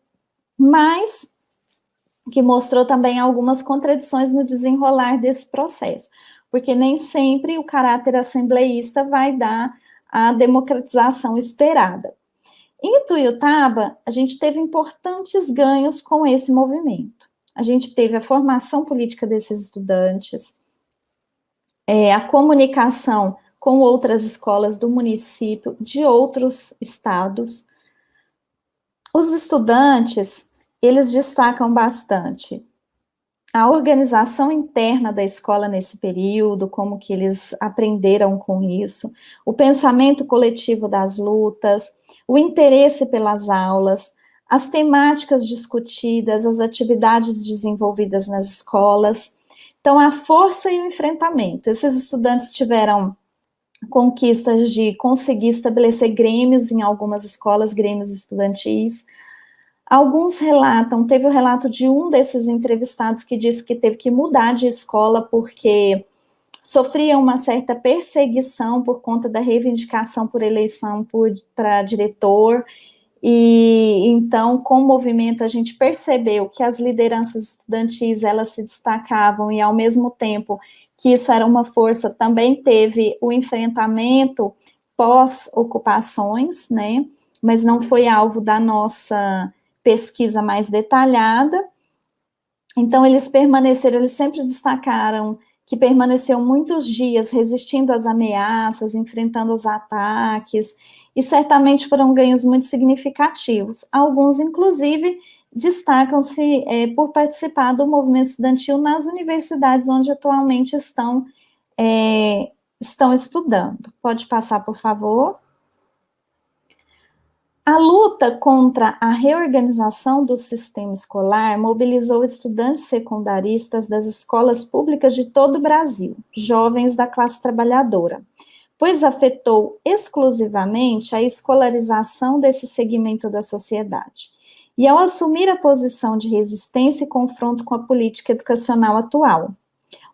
mas que mostrou também algumas contradições no desenrolar desse processo, porque nem sempre o caráter assembleísta vai dar a democratização esperada. Em Ituiutaba, a gente teve importantes ganhos com esse movimento. A gente teve a formação política desses estudantes, a comunicação com outras escolas do município, de outros estados. Os estudantes, eles destacam bastante a organização interna da escola nesse período, como que eles aprenderam com isso, o pensamento coletivo das lutas, o interesse pelas aulas, as temáticas discutidas, as atividades desenvolvidas nas escolas. Então, a força e o enfrentamento. Esses estudantes tiveram conquistas de conseguir estabelecer grêmios em algumas escolas, grêmios estudantis. Alguns relatam, teve o relato de um desses entrevistados que disse que teve que mudar de escola porque sofria uma certa perseguição por conta da reivindicação por eleição para diretor. E então, com o movimento, a gente percebeu que as lideranças estudantis, elas se destacavam e, ao mesmo tempo que isso era uma força, também teve o enfrentamento pós-ocupações, né, mas não foi alvo da nossa pesquisa mais detalhada. Então, eles permaneceram, eles sempre destacaram que permaneceu muitos dias resistindo às ameaças, enfrentando os ataques, e certamente foram ganhos muito significativos. Alguns, inclusive, destacam-se por participar do movimento estudantil nas universidades onde atualmente estão estudando. Pode passar, por favor. A luta contra a reorganização do sistema escolar mobilizou estudantes secundaristas das escolas públicas de todo o Brasil, jovens da classe trabalhadora, pois afetou exclusivamente a escolarização desse segmento da sociedade. E ao assumir a posição de resistência e confronto com a política educacional atual,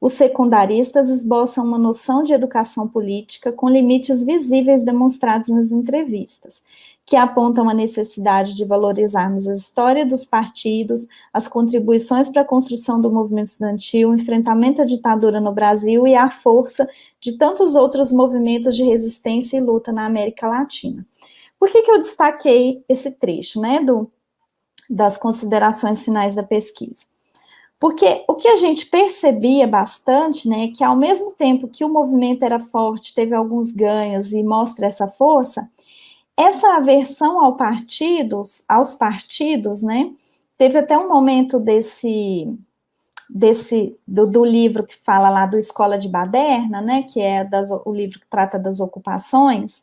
os secundaristas esboçam uma noção de educação política com limites visíveis demonstrados nas entrevistas, que apontam a necessidade de valorizarmos a história dos partidos, as contribuições para a construção do movimento estudantil, o enfrentamento à ditadura no Brasil e a força de tantos outros movimentos de resistência e luta na América Latina. Por que eu destaquei esse trecho, né, das considerações finais da pesquisa? Porque o que a gente percebia bastante, né, que ao mesmo tempo que o movimento era forte, teve alguns ganhos e mostra essa força, essa aversão aos partidos, né, teve até um momento do livro que fala lá do Escola de Baderna, né, que é o livro que trata das ocupações,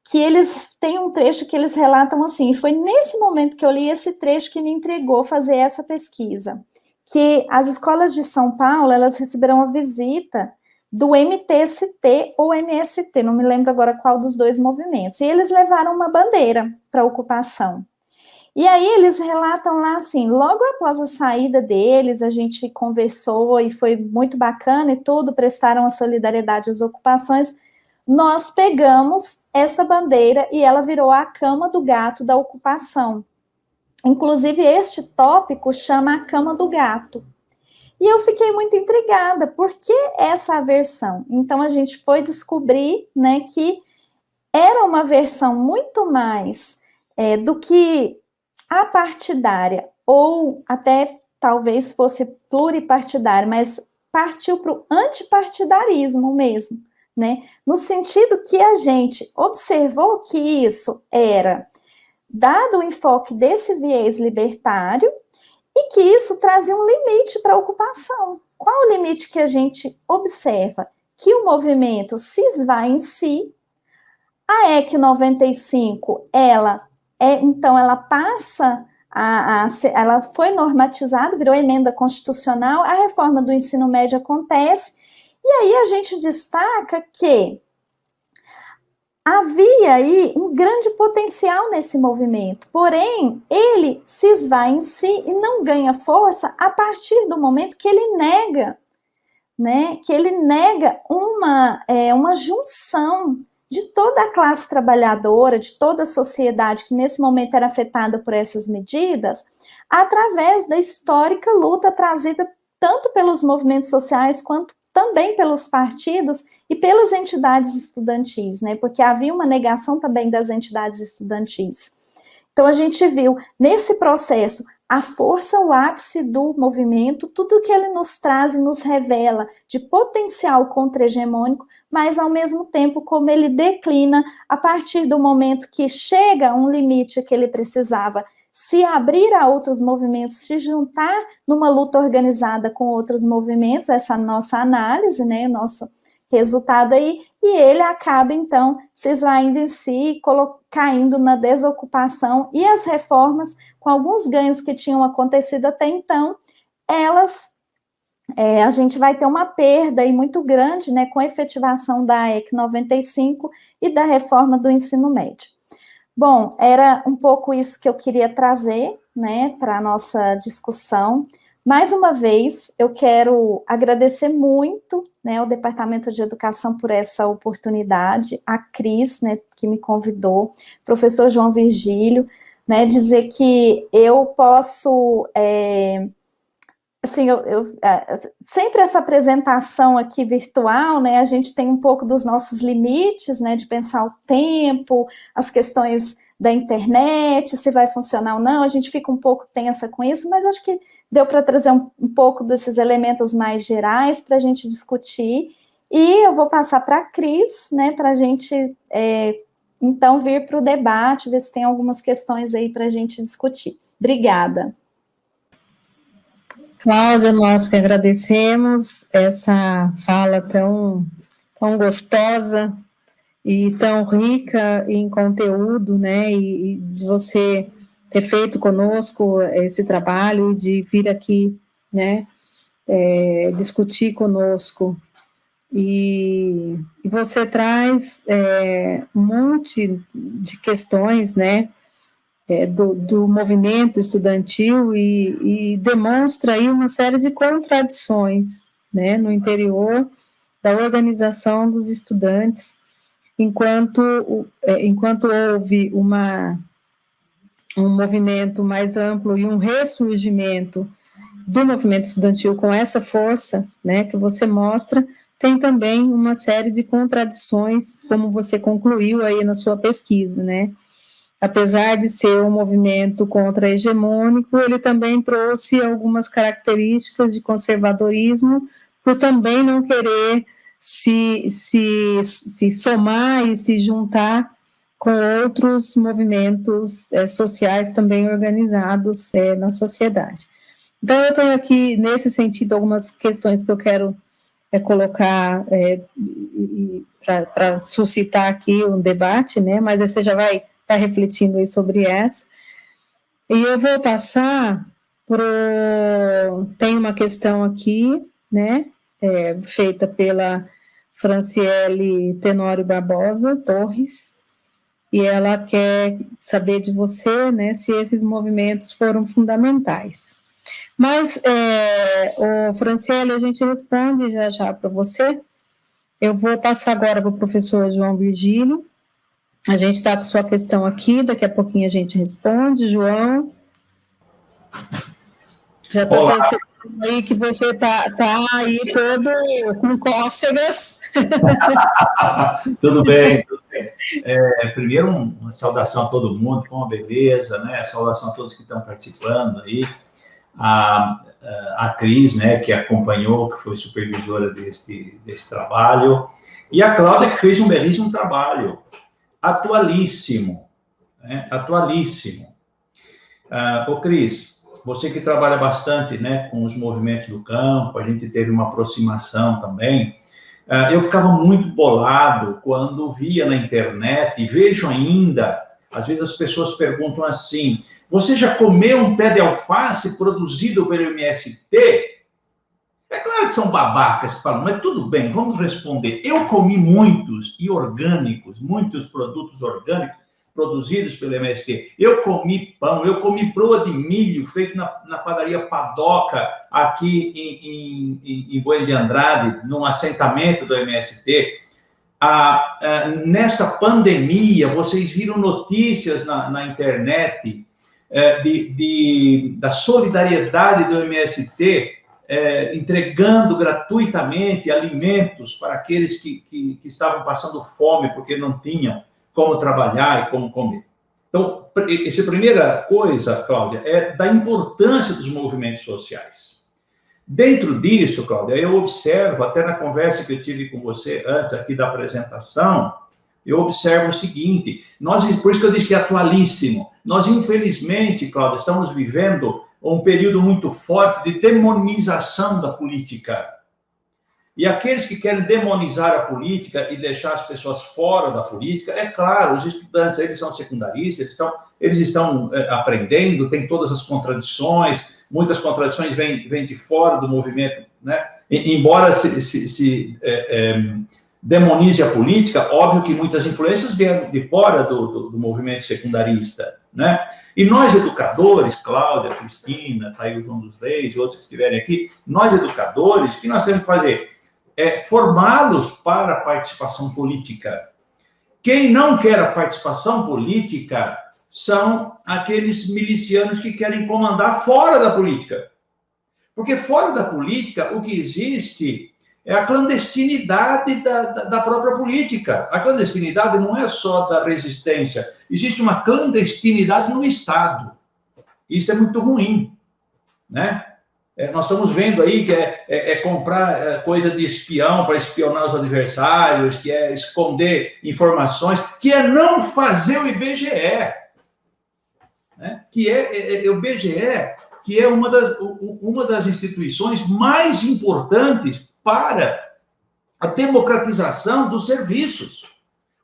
que eles têm um trecho que eles relatam assim, e foi nesse momento que eu li esse trecho que me entregou fazer essa pesquisa, que as escolas de São Paulo, elas receberam a visita do MTST ou MST, não me lembro agora qual dos dois movimentos, e eles levaram uma bandeira para a ocupação. E aí eles relatam lá assim, logo após a saída deles, a gente conversou e foi muito bacana e tudo, prestaram a solidariedade às ocupações, nós pegamos essa bandeira e ela virou a cama do gato da ocupação. Inclusive, este tópico chama a cama do gato. E eu fiquei muito intrigada, por que essa aversão? Então, a gente foi descobrir, né, que era uma versão muito mais do que apartidária, ou até talvez fosse pluripartidária, mas partiu para o antipartidarismo mesmo, né? No sentido que a gente observou que isso era dado o enfoque desse viés libertário e que isso trazia um limite para a ocupação. Qual o limite que a gente observa? Que o movimento se esvai em si. A EC 95, então, ela passa ela foi normatizada, virou emenda constitucional, a reforma do ensino médio acontece, e aí a gente destaca que havia aí um grande potencial nesse movimento, porém, ele se esvai em si e não ganha força a partir do momento que ele nega, né, que ele nega uma junção de toda a classe trabalhadora, de toda a sociedade que nesse momento era afetada por essas medidas, através da histórica luta trazida tanto pelos movimentos sociais quanto também pelos partidos e pelas entidades estudantis, né? Porque havia uma negação também das entidades estudantis. Então a gente viu nesse processo a força, o ápice do movimento, tudo que ele nos traz e nos revela de potencial contra-hegemônico, mas ao mesmo tempo como ele declina a partir do momento que chega a um limite que ele precisava se abrir a outros movimentos, se juntar numa luta organizada com outros movimentos, essa nossa análise, né, o nosso resultado aí, e ele acaba, então, se esvaindo em si, caindo na desocupação, e as reformas, com alguns ganhos que tinham acontecido até então, a gente vai ter uma perda aí muito grande, né, com a efetivação da EC 95 e da reforma do ensino médio. Bom, era um pouco isso que eu queria trazer, né, para a nossa discussão. Mais uma vez, eu quero agradecer muito, né, ao Departamento de Educação por essa oportunidade, a Cris, né, que me convidou, professor João Virgílio, né, dizer que eu posso, assim, sempre essa apresentação aqui virtual, né, a gente tem um pouco dos nossos limites, né, de pensar o tempo, as questões da internet, se vai funcionar ou não, a gente fica um pouco tensa com isso, mas acho que deu para trazer um pouco desses elementos mais gerais para a gente discutir, e eu vou passar para a Cris, né, para a gente, então, vir para o debate, ver se tem algumas questões aí para a gente discutir. Obrigada. Cláudia, nós que agradecemos essa fala tão gostosa e tão rica em conteúdo, né, e de você ter feito conosco esse trabalho, de vir aqui, né, discutir conosco, e você traz um monte de questões, né, do movimento estudantil e demonstra aí uma série de contradições, né, no interior da organização dos estudantes, enquanto houve um movimento mais amplo e um ressurgimento do movimento estudantil com essa força, né, que você mostra, tem também uma série de contradições, como você concluiu aí na sua pesquisa, né. Apesar de ser um movimento contra-hegemônico, ele também trouxe algumas características de conservadorismo, por também não querer se somar e se juntar com outros movimentos sociais também organizados na sociedade. Então, eu tenho aqui, nesse sentido, algumas questões que eu quero colocar para suscitar aqui um debate, né, mas você já vai estar refletindo aí sobre essa. E eu vou passar tem uma questão aqui, né, feita pela Franciele Tenório Barbosa Torres, e ela quer saber de você, né, se esses movimentos foram fundamentais. Mas, Franciele, a gente responde já para você. Eu vou passar agora para o professor João Virgílio. A gente está com sua questão aqui, daqui a pouquinho a gente responde. João, já estou percebendo aí que você tá aí todo com cócegas. Tudo bem, tudo bem. Primeiro, uma saudação a todo mundo, com uma beleza, né? Saudação a todos que estão participando aí. A Cris, né, que acompanhou, que foi supervisora desse trabalho, E a Cláudia que fez um belíssimo trabalho, atualíssimo, né? Atualíssimo. Ô Cris, você que trabalha bastante, né, com os movimentos do campo, a gente teve uma aproximação também, eu ficava muito bolado quando via na internet, e vejo ainda, às vezes as pessoas perguntam assim, você já comeu um pé de alface produzido pelo MST? É claro que são babacas que falam, mas tudo bem, vamos responder. Eu comi muitos e orgânicos, muitos produtos orgânicos produzidos pelo MST. Eu comi pão, eu comi broa de milho feito na padaria Padoca, aqui em Bueno de Andrade, num assentamento do MST. Nessa pandemia, vocês viram notícias na internet da solidariedade do MST, entregando gratuitamente alimentos para aqueles que estavam passando fome porque não tinham como trabalhar e como comer. Então, essa primeira coisa, Cláudia, é da importância dos movimentos sociais. Dentro disso, Cláudia, eu observo, até na conversa que eu tive com você antes aqui da apresentação, eu observo o seguinte, por isso que eu disse que é atualíssimo, nós, infelizmente, Cláudia, estamos vivendo um período muito forte de demonização da política. E aqueles que querem demonizar a política e deixar as pessoas fora da política, é claro, os estudantes, eles são secundaristas, eles estão aprendendo, tem todas as contradições, muitas contradições vêm de fora do movimento, né? Embora se demonize a política, óbvio que muitas influências vieram de fora do movimento secundarista, né? E nós, educadores, Cláudia, Cristina, tá aí o João dos Reis, outros que estiverem aqui, nós, educadores, o que nós temos que fazer? Formá-los para a participação política. Quem não quer a participação política são aqueles milicianos que querem comandar fora da política. Porque fora da política, o que existe é a clandestinidade da própria política. A clandestinidade não é só da resistência, existe uma clandestinidade no Estado. Isso é muito ruim, né? Nós estamos vendo aí que é comprar coisa de espião para espionar os adversários, que é esconder informações, que é não fazer o IBGE, né? Que é o IBGE, que é uma das instituições mais importantes para a democratização dos serviços.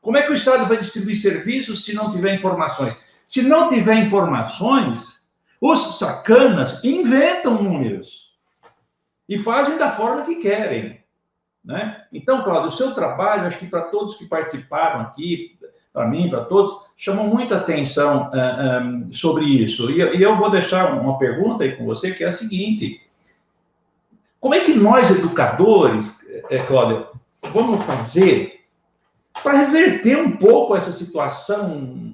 Como é que o Estado vai distribuir serviços se não tiver informações? Se não tiver informações, os sacanas inventam números e fazem da forma que querem, né? Então, Cláudio, o seu trabalho, acho que para todos que participaram aqui, para mim, para todos, chamou muita atenção sobre isso. E eu vou deixar uma pergunta aí com você, que é a seguinte: como é que nós, educadores, Cláudia, vamos fazer para reverter um pouco essa situação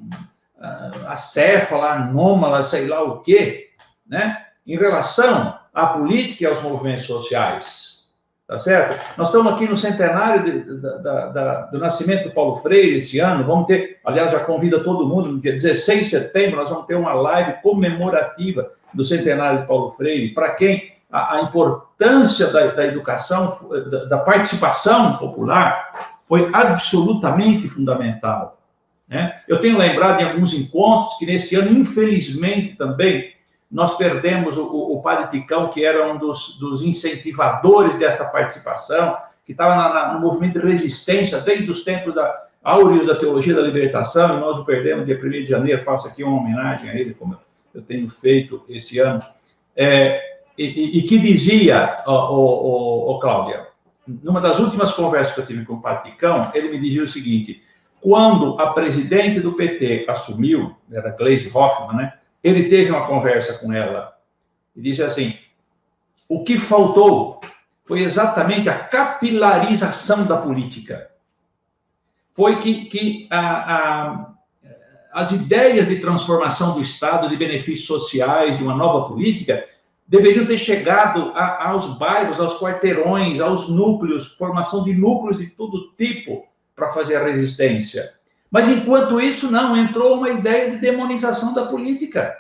acéfala, anômala, sei lá o quê, né? Em relação à política e aos movimentos sociais, tá certo? Nós estamos aqui no centenário do nascimento do Paulo Freire esse ano, vamos ter, aliás, já convido todo mundo, no dia 16 de setembro, nós vamos ter uma live comemorativa do centenário de Paulo Freire, para quem a importância da educação, da participação popular, foi absolutamente fundamental, né? Eu tenho lembrado em alguns encontros que nesse ano, infelizmente também, nós perdemos o Padre Ticão, que era um dos incentivadores dessa participação, que estava no movimento de resistência desde os tempos áureos da teologia da libertação, e nós o perdemos dia 1º de janeiro. Faço aqui uma homenagem a ele, como eu tenho feito esse ano, e que dizia, Cláudia, numa das últimas conversas que eu tive com o Padre Ticão, ele me dizia o seguinte: quando a presidente do PT assumiu, era Gleisi Hoffmann, né? Ele teve uma conversa com ela e disse assim: o que faltou foi exatamente a capilarização da política. Foi que as ideias de transformação do Estado, de benefícios sociais, de uma nova política, deveriam ter chegado aos bairros, aos quarteirões, aos núcleos, formação de núcleos de todo tipo para fazer a resistência. Mas, enquanto isso, não, entrou uma ideia de demonização da política.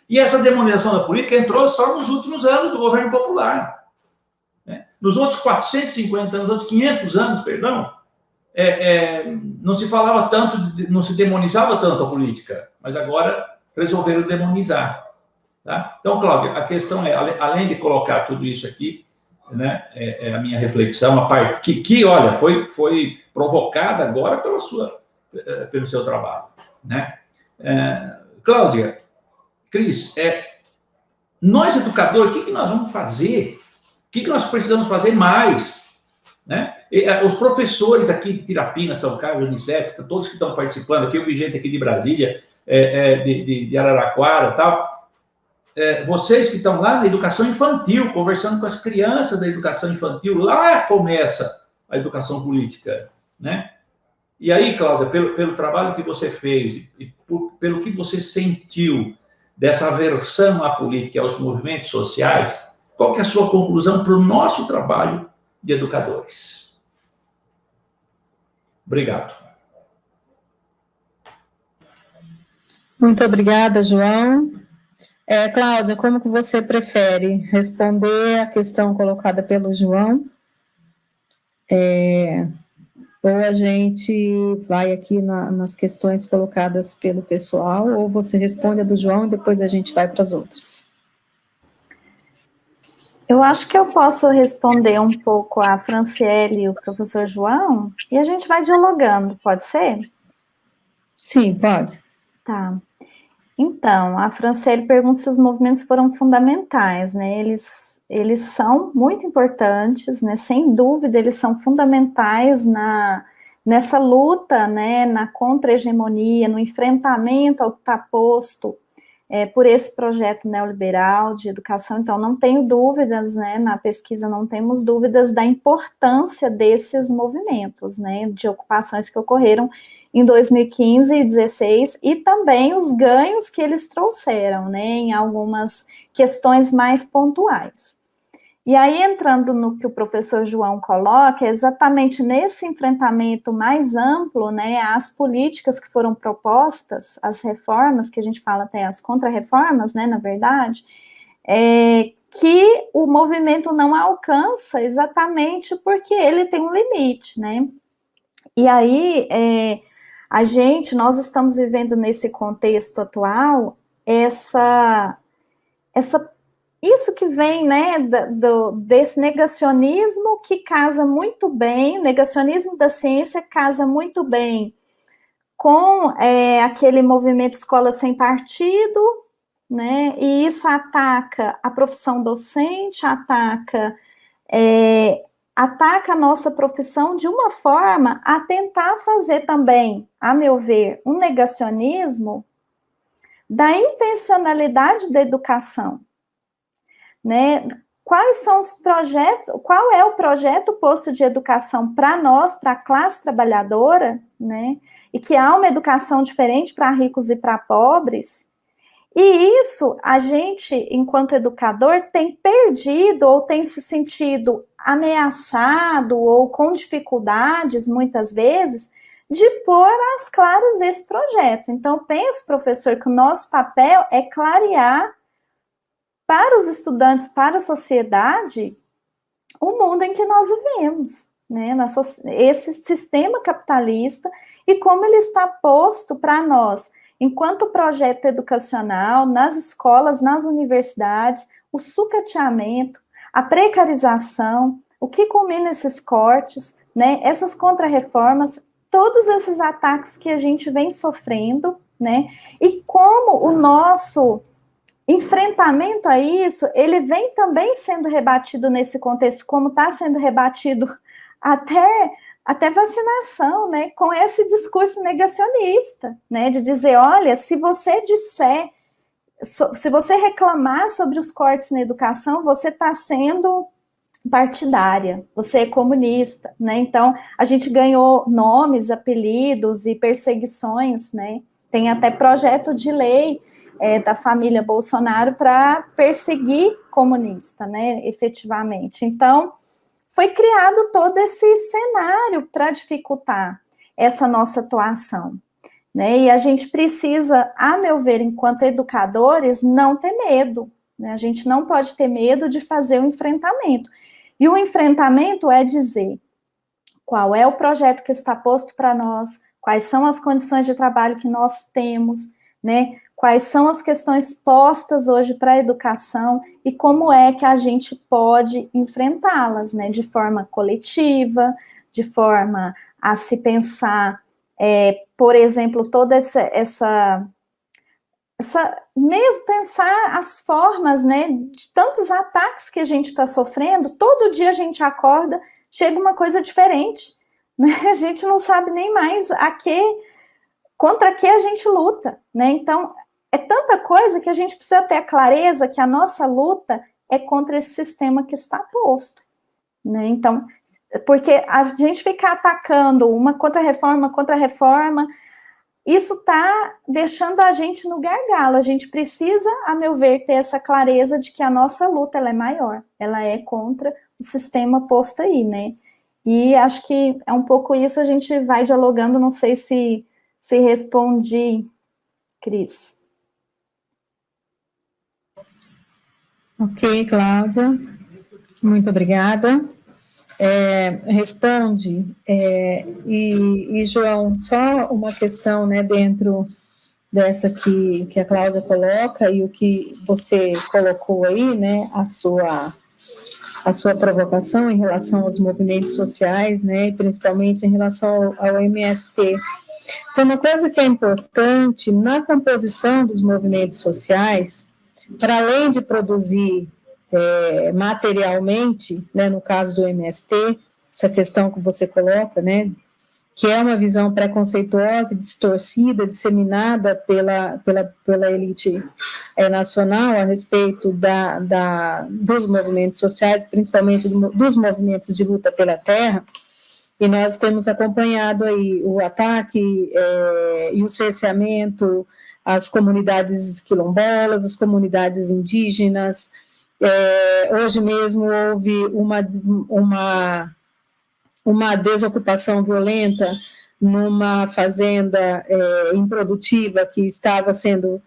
E essa demonização da política entrou só nos últimos anos do governo popular, né? Nos outros 450 anos, nos outros 500 anos, perdão, não se falava tanto, não se demonizava tanto a política, mas agora resolveram demonizar. Tá? Então, Cláudia, a questão é, além de colocar tudo isso aqui, né, a minha reflexão, a parte que olha, foi provocada agora pelo seu trabalho. Né? Cláudia, Cris, nós, educadores, o que nós vamos fazer? O que nós precisamos fazer mais? Né? Os professores aqui de Tirapina, São Carlos, Unicef, todos que estão participando aqui, eu vi gente aqui de Brasília, de Araraquara e tal, vocês que estão lá na educação infantil, conversando com as crianças da educação infantil, lá começa a educação política, né? E aí, Cláudia, pelo trabalho que você fez e pelo que você sentiu dessa aversão à política e aos movimentos sociais, qual que é a sua conclusão para o nosso trabalho de educadores? Obrigado. Muito obrigada, João. Cláudia, como que você prefere responder a questão colocada pelo João? Ou a gente vai aqui nas questões colocadas pelo pessoal, ou você responde a do João e depois a gente vai para as outras? Eu acho que eu posso responder um pouco a Franciele e o professor João, e a gente vai dialogando, pode ser? Sim, pode. Tá. Então, a Franciele pergunta se os movimentos foram fundamentais, né? Eles são muito importantes, né? Sem dúvida, eles são fundamentais nessa luta, né? Na contra-hegemonia, no enfrentamento ao que está posto por esse projeto neoliberal de educação. Então, não tenho dúvidas, né? Na pesquisa não temos dúvidas da importância desses movimentos, né? De ocupações que ocorreram em 2015 e 2016, e também os ganhos que eles trouxeram, né, em algumas questões mais pontuais. E aí, entrando no que o professor João coloca, exatamente nesse enfrentamento mais amplo, né, as políticas que foram propostas, as reformas, que a gente fala até as contra-reformas, né, na verdade, que o movimento não alcança exatamente porque ele tem um limite, né. E aí, nós estamos vivendo nesse contexto atual, isso que vem, né, desse negacionismo que casa muito bem, negacionismo da ciência casa muito bem com aquele movimento escola sem partido, né, e isso ataca a profissão docente, ataca a nossa profissão de uma forma a tentar fazer também, a meu ver, um negacionismo da intencionalidade da educação, né? Quais são os projetos, qual é o projeto posto de educação para nós, para a classe trabalhadora, né? E que há uma educação diferente para ricos e para pobres. E isso, a gente, enquanto educador, tem perdido ou tem se sentido ameaçado ou com dificuldades, muitas vezes, de pôr às claras esse projeto. Então, penso, professor, que o nosso papel é clarear para os estudantes, para a sociedade, o mundo em que nós vivemos, né? Esse sistema capitalista e como ele está posto para nós, enquanto projeto educacional, nas escolas, nas universidades, o sucateamento, a precarização, o que culmina esses cortes, né, essas contrarreformas, todos esses ataques que a gente vem sofrendo, né, e como o nosso enfrentamento a isso, ele vem também sendo rebatido nesse contexto, como está sendo rebatido até vacinação, né, com esse discurso negacionista, né, de dizer, olha, se você reclamar sobre os cortes na educação, você está sendo partidária, você é comunista, né, então a gente ganhou nomes, apelidos e perseguições, né, tem até projeto de lei da família Bolsonaro para perseguir comunista, né, efetivamente, então foi criado todo esse cenário para dificultar essa nossa atuação, né? E a gente precisa, a meu ver, enquanto educadores, não ter medo, né? A gente não pode ter medo de fazer o enfrentamento. E o enfrentamento é dizer qual é o projeto que está posto para nós, quais são as condições de trabalho que nós temos, né? Quais são as questões postas hoje para a educação e como é que a gente pode enfrentá-las, né? De forma coletiva, de forma a se pensar, por exemplo, toda essa mesmo pensar as formas, né? De tantos ataques que a gente está sofrendo, todo dia a gente acorda, chega uma coisa diferente, né? A gente não sabe nem mais contra que a gente luta, né? Então, é tanta coisa que a gente precisa ter a clareza que a nossa luta é contra esse sistema que está posto, né? Então, porque a gente ficar atacando uma contra-reforma, isso está deixando a gente no gargalo. A gente precisa, a meu ver, ter essa clareza de que a nossa luta ela é maior, ela é contra o sistema posto aí, né? E acho que é um pouco isso, a gente vai dialogando, não sei se respondi, Cris. Ok, Cláudia, muito obrigada. Responde, e João, só uma questão, né, dentro dessa que a Cláudia coloca e o que você colocou aí, né, a sua provocação em relação aos movimentos sociais, né, e principalmente em relação ao MST. Então, uma coisa que é importante na composição dos movimentos sociais, para além de produzir materialmente, né, no caso do MST, essa questão que você coloca, né, que é uma visão preconceituosa, distorcida, disseminada pela elite nacional a respeito dos movimentos sociais, principalmente dos movimentos de luta pela terra, e nós temos acompanhado aí o ataque e o cerceamento às comunidades quilombolas, às comunidades indígenas. Hoje mesmo houve uma desocupação violenta numa fazenda improdutiva que estava sendo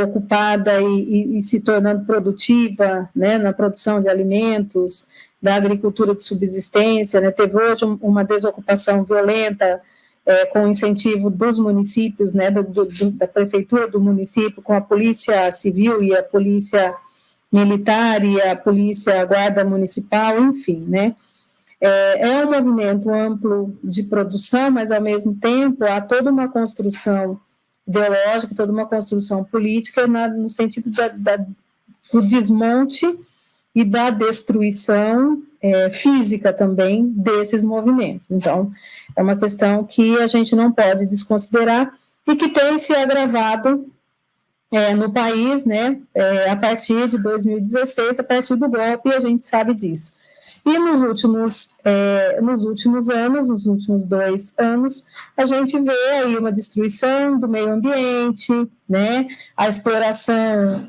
ocupada e se tornando produtiva, né, na produção de alimentos, da agricultura de subsistência, né. Teve hoje uma desocupação violenta com incentivo dos municípios, né, da prefeitura do município, com a polícia civil e a polícia militar e a polícia, a guarda municipal, enfim, né. É um movimento amplo de produção, mas, ao mesmo tempo, há toda uma construção ideológica, toda uma construção política no sentido do desmonte e da destruição física também desses movimentos. Então, é uma questão que a gente não pode desconsiderar e que tem se agravado no país, né, a partir de 2016, a partir do golpe, e a gente sabe disso. E nos últimos anos, nos últimos 2 anos, a gente vê aí uma destruição do meio ambiente, né, a exploração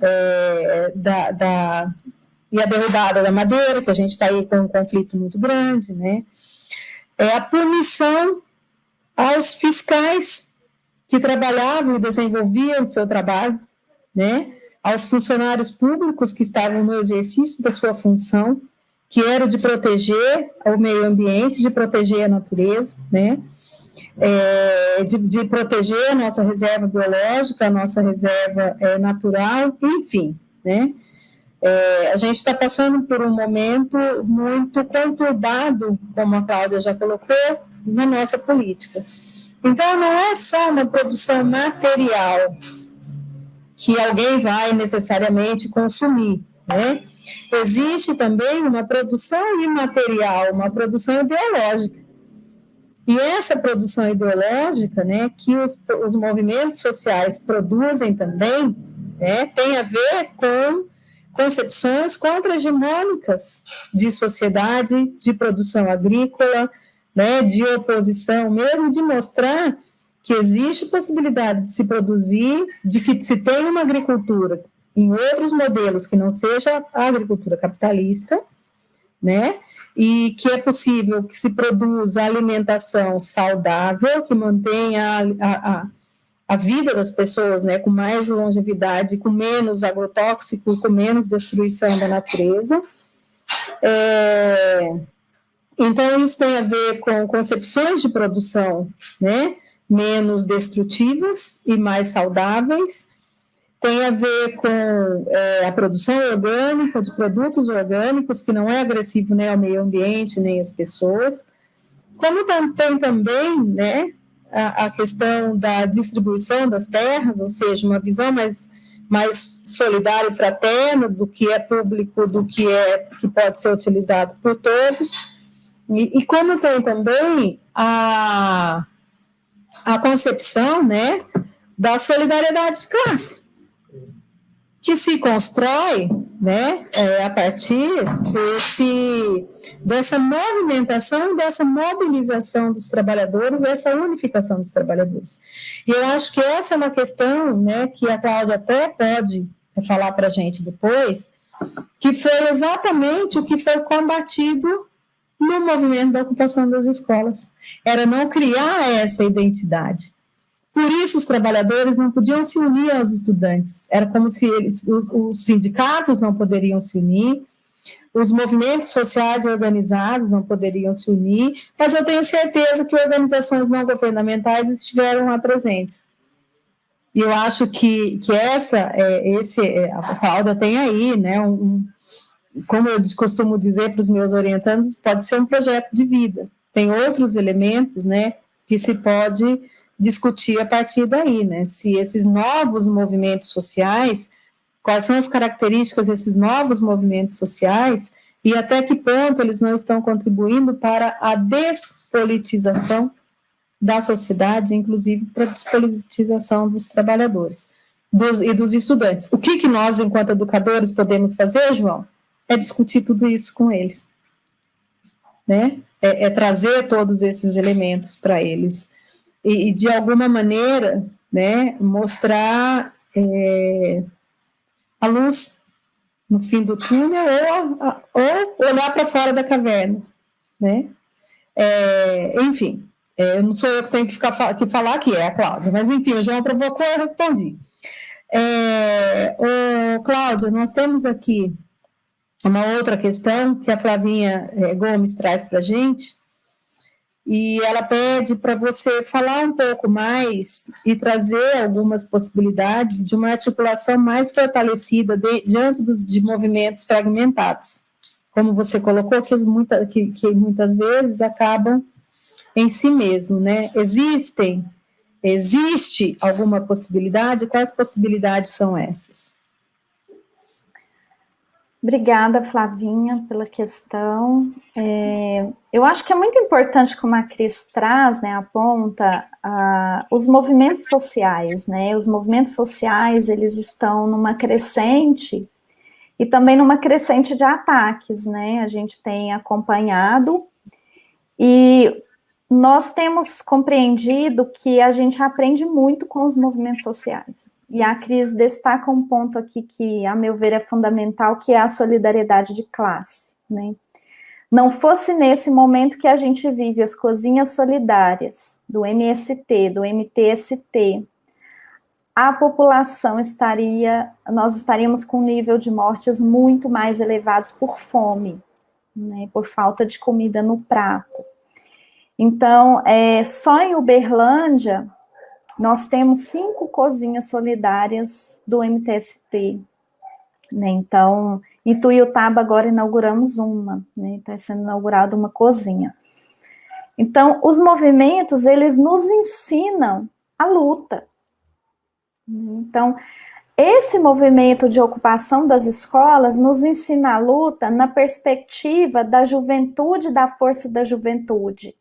e a derrubada da madeira, que a gente está aí com um conflito muito grande, né, a punição aos fiscais que trabalhavam e desenvolviam o seu trabalho, né, aos funcionários públicos que estavam no exercício da sua função, que era de proteger o meio ambiente, de proteger a natureza, né, de proteger a nossa reserva biológica, a nossa reserva natural, enfim, né. A gente está passando por um momento muito conturbado, como a Cláudia já colocou, na nossa política. Então, não é só uma produção material que alguém vai necessariamente consumir, né? Existe também uma produção imaterial, uma produção ideológica. E essa produção ideológica, né, que os movimentos sociais produzem também, né, tem a ver com concepções contra-hegemônicas de sociedade, de produção agrícola, né, de oposição, mesmo de mostrar que existe possibilidade de se produzir, de que se tem uma agricultura em outros modelos que não seja a agricultura capitalista, né, e que é possível que se produza alimentação saudável, que mantenha a vida das pessoas, né, com mais longevidade, com menos agrotóxico, com menos destruição da natureza, Então, isso tem a ver com concepções de produção, né, menos destrutivas e mais saudáveis, tem a ver com a produção orgânica, de produtos orgânicos, que não é agressivo nem ao meio ambiente, nem às pessoas, como tem também, né, a questão da distribuição das terras, ou seja, uma visão mais solidária e fraterna do que é público, do que pode ser utilizado por todos, e como tem também a concepção, né, da solidariedade de classe, que se constrói, né, a partir dessa movimentação, dessa mobilização dos trabalhadores, essa unificação dos trabalhadores. E eu acho que essa é uma questão, né, que a Cláudia até pode falar para a gente depois, que foi exatamente o que foi combatido no movimento da ocupação das escolas. Era não criar essa identidade. Por isso, os trabalhadores não podiam se unir aos estudantes. Era como se os sindicatos não poderiam se unir, os movimentos sociais organizados não poderiam se unir, mas eu tenho certeza que organizações não governamentais estiveram lá presentes. E eu acho que a Cláudia tem aí, né, como eu costumo dizer para os meus orientandos, pode ser um projeto de vida. Tem outros elementos, né, que se pode discutir a partir daí, né? Se esses novos movimentos sociais, quais são as características desses novos movimentos sociais e até que ponto eles não estão contribuindo para a despolitização da sociedade, inclusive para a despolitização dos trabalhadores e dos estudantes. O que nós, enquanto educadores, podemos fazer, João? É discutir tudo isso com eles, né? É trazer todos esses elementos para eles. E, de alguma maneira, né, mostrar a luz no fim do túnel ou olhar para fora da caverna, né? Enfim, não sou eu que tenho que falar aqui, é a Cláudia, mas enfim, o João provocou e eu respondi. Cláudia, nós temos aqui uma outra questão que a Flavinha Gomes traz para a gente, e ela pede para você falar um pouco mais e trazer algumas possibilidades de uma articulação mais fortalecida diante de movimentos fragmentados, como você colocou, que muitas vezes acabam em si mesmo, né? Existe alguma possibilidade? Quais possibilidades são essas? Obrigada, Flavinha, pela questão. Eu acho que é muito importante, como a Cris traz, né, aponta, os movimentos sociais, né? Os movimentos sociais, eles estão numa crescente e também numa crescente de ataques, né? A gente tem acompanhado e nós temos compreendido que a gente aprende muito com os movimentos sociais. E a Cris destaca um ponto aqui que, a meu ver, é fundamental, que é a solidariedade de classe, né? Não fosse nesse momento que a gente vive as cozinhas solidárias do MST, do MTST, nós estaríamos com um nível de mortes muito mais elevados por fome, né? Por falta de comida no prato. Então, só em Uberlândia, nós temos 5 cozinhas solidárias do MTST, né? Então, em Tuiutaba agora inauguramos uma, né? Está sendo inaugurada uma cozinha. Então, os movimentos, eles nos ensinam a luta. Então, esse movimento de ocupação das escolas nos ensina a luta na perspectiva da juventude, da força da juventude.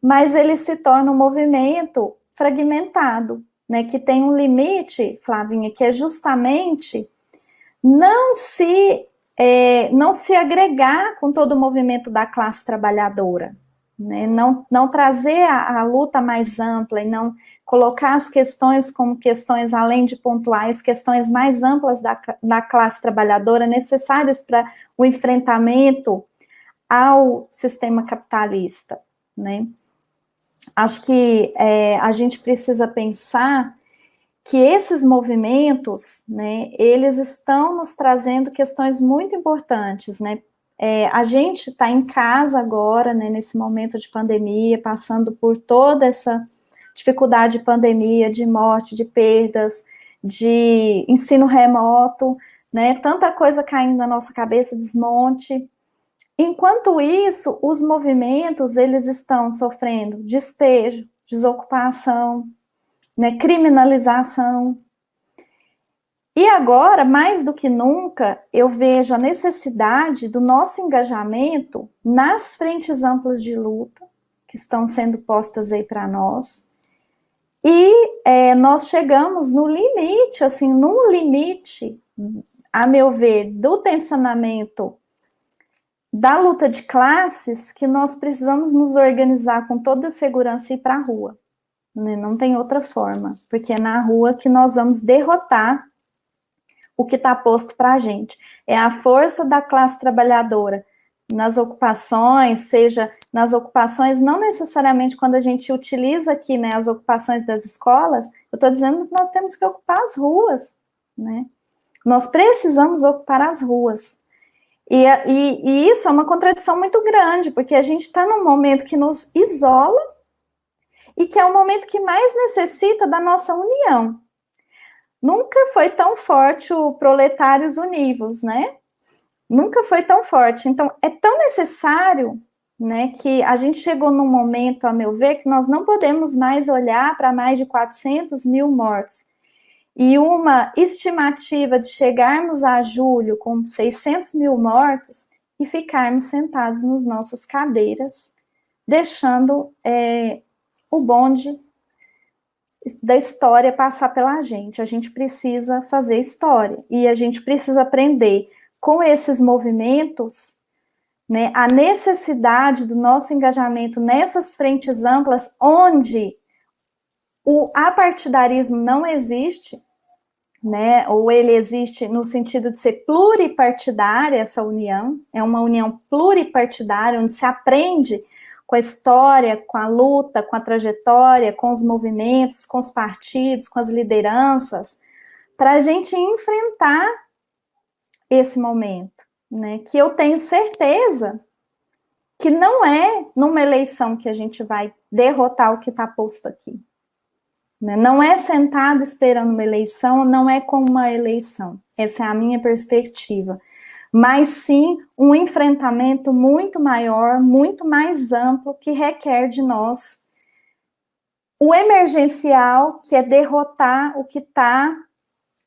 Mas ele se torna um movimento fragmentado, né, que tem um limite, Flavinha, que é justamente não se agregar com todo o movimento da classe trabalhadora, né, não trazer a luta mais ampla e não colocar as questões como questões, além de pontuais, questões mais amplas da classe trabalhadora necessárias para o enfrentamento ao sistema capitalista, né. Acho que a gente precisa pensar que esses movimentos, né, eles estão nos trazendo questões muito importantes, né, A gente está em casa agora, né, nesse momento de pandemia, passando por toda essa dificuldade de pandemia, de morte, de perdas, de ensino remoto, né, tanta coisa caindo na nossa cabeça, desmonte. Enquanto isso, os movimentos, eles estão sofrendo despejo, desocupação, né, criminalização. E agora, mais do que nunca, eu vejo a necessidade do nosso engajamento nas frentes amplas de luta, que estão sendo postas aí para nós. E nós chegamos no limite, assim, num limite, a meu ver, do tensionamento da luta de classes, que nós precisamos nos organizar com toda a segurança e ir para a rua. Né? Não tem outra forma, porque é na rua que nós vamos derrotar o que está posto para a gente. É a força da classe trabalhadora nas ocupações, seja nas ocupações, não necessariamente quando a gente utiliza aqui, né, as ocupações das escolas, eu estou dizendo que nós temos que ocupar as ruas, né? Nós precisamos ocupar as ruas. E isso é uma contradição muito grande, porque a gente está num momento que nos isola e que é o momento que mais necessita da nossa união. Nunca foi tão forte o Proletários Univos, né? Nunca foi tão forte. Então, é tão necessário, né, que a gente chegou num momento, a meu ver, que nós não podemos mais olhar para mais de 400 mil mortos. E uma estimativa de chegarmos a julho com 600 mil mortos e ficarmos sentados nas nossas cadeiras, deixando o bonde da história passar pela gente. A gente precisa fazer história e a gente precisa aprender com esses movimentos, né, a necessidade do nosso engajamento nessas frentes amplas, onde o apartidarismo não existe, né, ou ele existe no sentido de ser pluripartidária, essa união, é uma união pluripartidária, onde se aprende com a história, com a luta, com a trajetória, com os movimentos, com os partidos, com as lideranças, para a gente enfrentar esse momento, né? Que eu tenho certeza que não é numa eleição que a gente vai derrotar o que está posto aqui. Né? Não é sentado esperando uma eleição, não é com uma eleição. Essa é a minha perspectiva. Mas sim um enfrentamento muito maior, muito mais amplo, que requer de nós o emergencial, que é derrotar o que está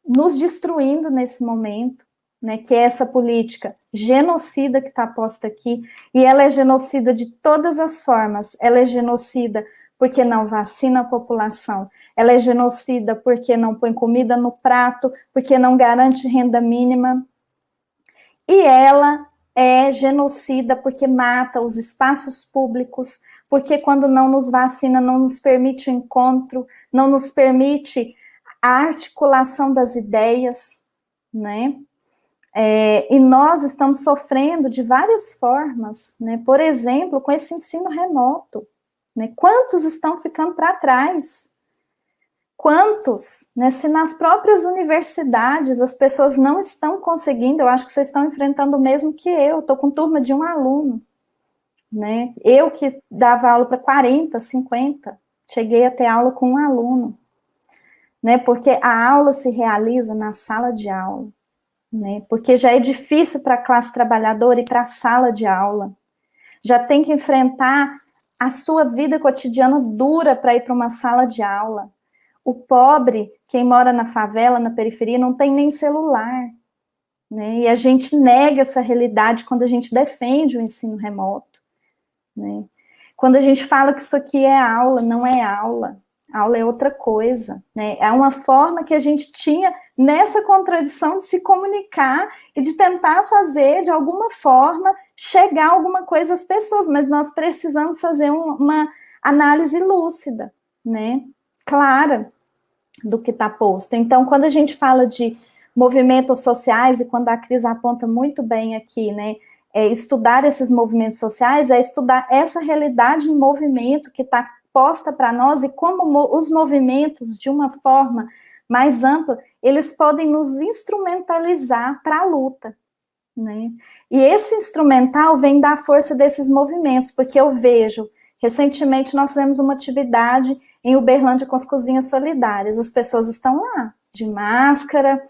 nos destruindo nesse momento, né, que é essa política genocida que está posta aqui, e ela é genocida de todas as formas. Ela é genocida porque não vacina a população, ela é genocida porque não põe comida no prato, porque não garante renda mínima, e ela é genocida porque mata os espaços públicos, porque quando não nos vacina, não nos permite o encontro, não nos permite a articulação das ideias, né? E nós estamos sofrendo de várias formas, né? Por exemplo, com esse ensino remoto, né? Quantos estão ficando para trás? Quantos, né? Se nas próprias universidades as pessoas não estão conseguindo, eu acho que vocês estão enfrentando o mesmo que eu, estou com turma de um aluno, né? Eu que dava aula para 40, 50, cheguei a ter aula com um aluno, né? Porque a aula se realiza na sala de aula, né? Porque já é difícil para a classe trabalhadora ir para a sala de aula, já tem que enfrentar a sua vida cotidiana dura para ir para uma sala de aula. O pobre, quem mora na favela, na periferia, não tem nem celular, né? E a gente nega essa realidade quando a gente defende o ensino remoto, né? Quando a gente fala que isso aqui é aula, não é aula. Aula é outra coisa, né? É uma forma que a gente tinha nessa contradição de se comunicar e de tentar fazer, de alguma forma, chegar alguma coisa às pessoas, mas nós precisamos fazer uma análise lúcida, né? Clara do que está posto. Então, quando a gente fala de movimentos sociais, e quando a Cris aponta muito bem aqui, né? Estudar esses movimentos sociais, é estudar essa realidade em movimento que está posta para nós, e como os movimentos, de uma forma mais ampla, eles podem nos instrumentalizar para a luta, né? E esse instrumental vem da força desses movimentos, porque eu vejo, recentemente nós fizemos uma atividade em Uberlândia com as cozinhas solidárias, as pessoas estão lá, de máscara,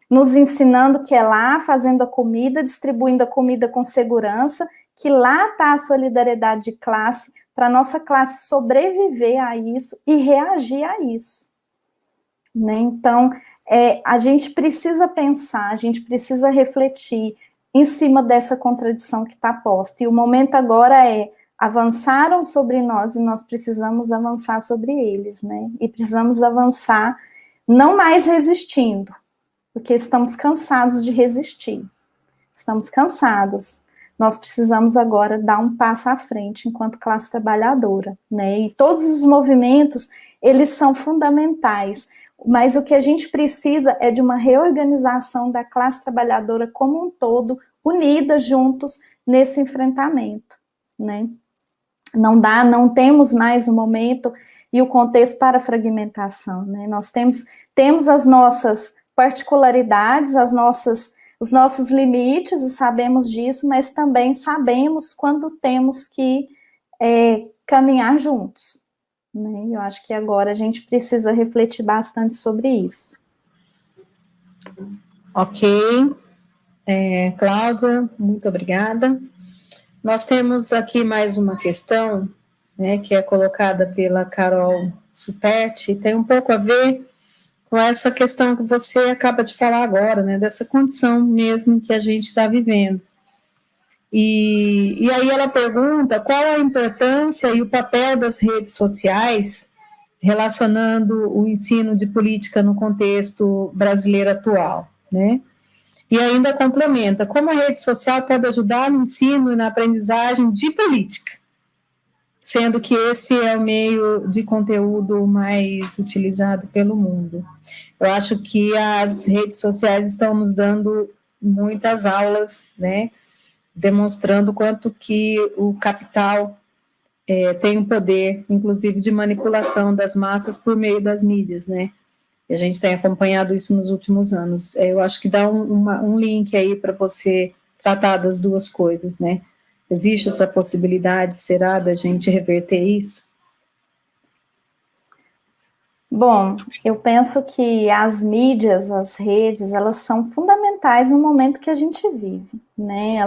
nos ensinando que é lá, fazendo a comida, distribuindo a comida com segurança, que lá está a solidariedade de classe, para a nossa classe sobreviver a isso e reagir a isso, né? Então, a gente precisa pensar, a gente precisa refletir em cima dessa contradição que está posta, e o momento agora avançaram sobre nós e nós precisamos avançar sobre eles, né? E precisamos avançar não mais resistindo, porque estamos cansados de resistir, estamos cansados. Nós precisamos agora dar um passo à frente enquanto classe trabalhadora, né? E todos os movimentos, eles são fundamentais, mas o que a gente precisa é de uma reorganização da classe trabalhadora como um todo, unida juntos nesse enfrentamento, né? Não temos mais o momento e o contexto para fragmentação, né? Nós temos as nossas particularidades, os nossos limites, e sabemos disso, mas também sabemos quando temos que caminhar juntos, né? Eu acho que agora a gente precisa refletir bastante sobre isso. Ok. Cláudia, muito obrigada. Nós temos aqui mais uma questão, né, que é colocada pela Carol Superti, tem um pouco a ver com essa questão que você acaba de falar agora, né, dessa condição mesmo que a gente está vivendo. E aí ela pergunta qual a importância e o papel das redes sociais relacionando o ensino de política no contexto brasileiro atual, né? E ainda complementa, como a rede social pode ajudar no ensino e na aprendizagem de política, sendo que esse é o meio de conteúdo mais utilizado pelo mundo. Eu acho que as redes sociais estão nos dando muitas aulas, né, demonstrando quanto que o capital tem um poder, inclusive, de manipulação das massas por meio das mídias, né? E a gente tem acompanhado isso nos últimos anos. Eu acho que dá um link aí para você tratar das duas coisas, né? Existe essa possibilidade, será, da gente reverter isso? Bom, eu penso que as mídias, as redes, elas são fundamentais no momento que a gente vive, né?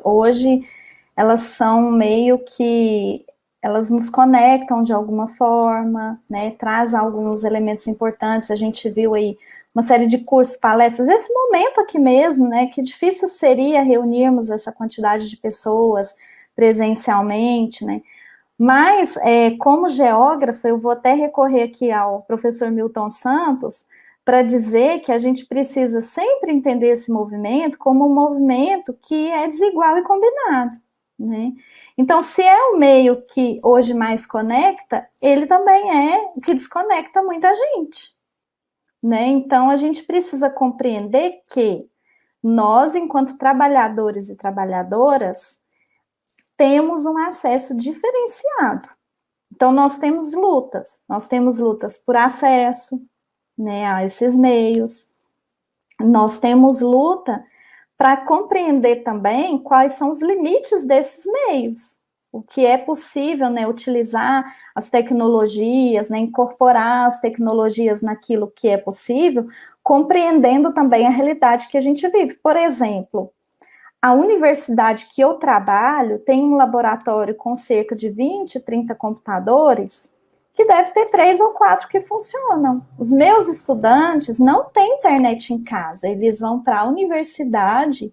Hoje, elas são meio que, elas nos conectam de alguma forma, né? Traz alguns elementos importantes, a gente viu aí uma série de cursos, palestras, esse momento aqui mesmo, né? Que difícil seria reunirmos essa quantidade de pessoas presencialmente, né? Mas, como geógrafa, eu vou até recorrer aqui ao professor Milton Santos para dizer que a gente precisa sempre entender esse movimento como um movimento que é desigual e combinado, né? Então, se é o meio que hoje mais conecta, ele também é o que desconecta muita gente, né? Então, a gente precisa compreender que nós, enquanto trabalhadores e trabalhadoras, temos um acesso diferenciado. Então, nós temos lutas por acesso, né, a esses meios, nós temos luta para compreender também quais são os limites desses meios, o que é possível, né, utilizar as tecnologias, né, incorporar as tecnologias naquilo que é possível, compreendendo também a realidade que a gente vive. Por exemplo, a universidade que eu trabalho tem um laboratório com cerca de 20, 30 computadores, que deve ter 3 ou 4 que funcionam. Os meus estudantes não têm internet em casa, eles vão para a universidade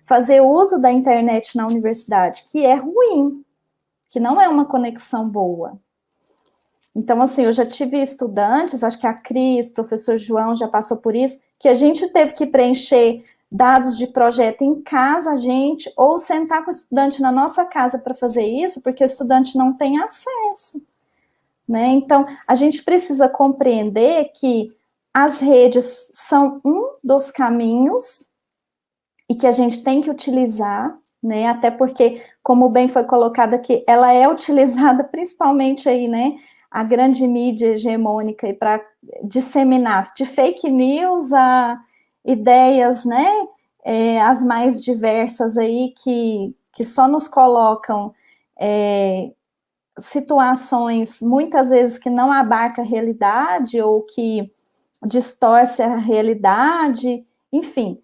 fazer uso da internet na universidade, que é ruim, que não é uma conexão boa. Então, assim, eu já tive estudantes, acho que a Cris, professor João já passou por isso, que a gente teve que preencher dados de projeto em casa, ou sentar com o estudante na nossa casa para fazer isso, porque o estudante não tem acesso, né? Então, a gente precisa compreender que as redes são um dos caminhos e que a gente tem que utilizar, né? Até porque, como bem foi colocado aqui, ela é utilizada principalmente aí, né? A grande mídia hegemônica para disseminar de fake news a ideias, né, as mais diversas aí, que só nos colocam situações, muitas vezes, que não abarcam a realidade, ou que distorce a realidade, enfim.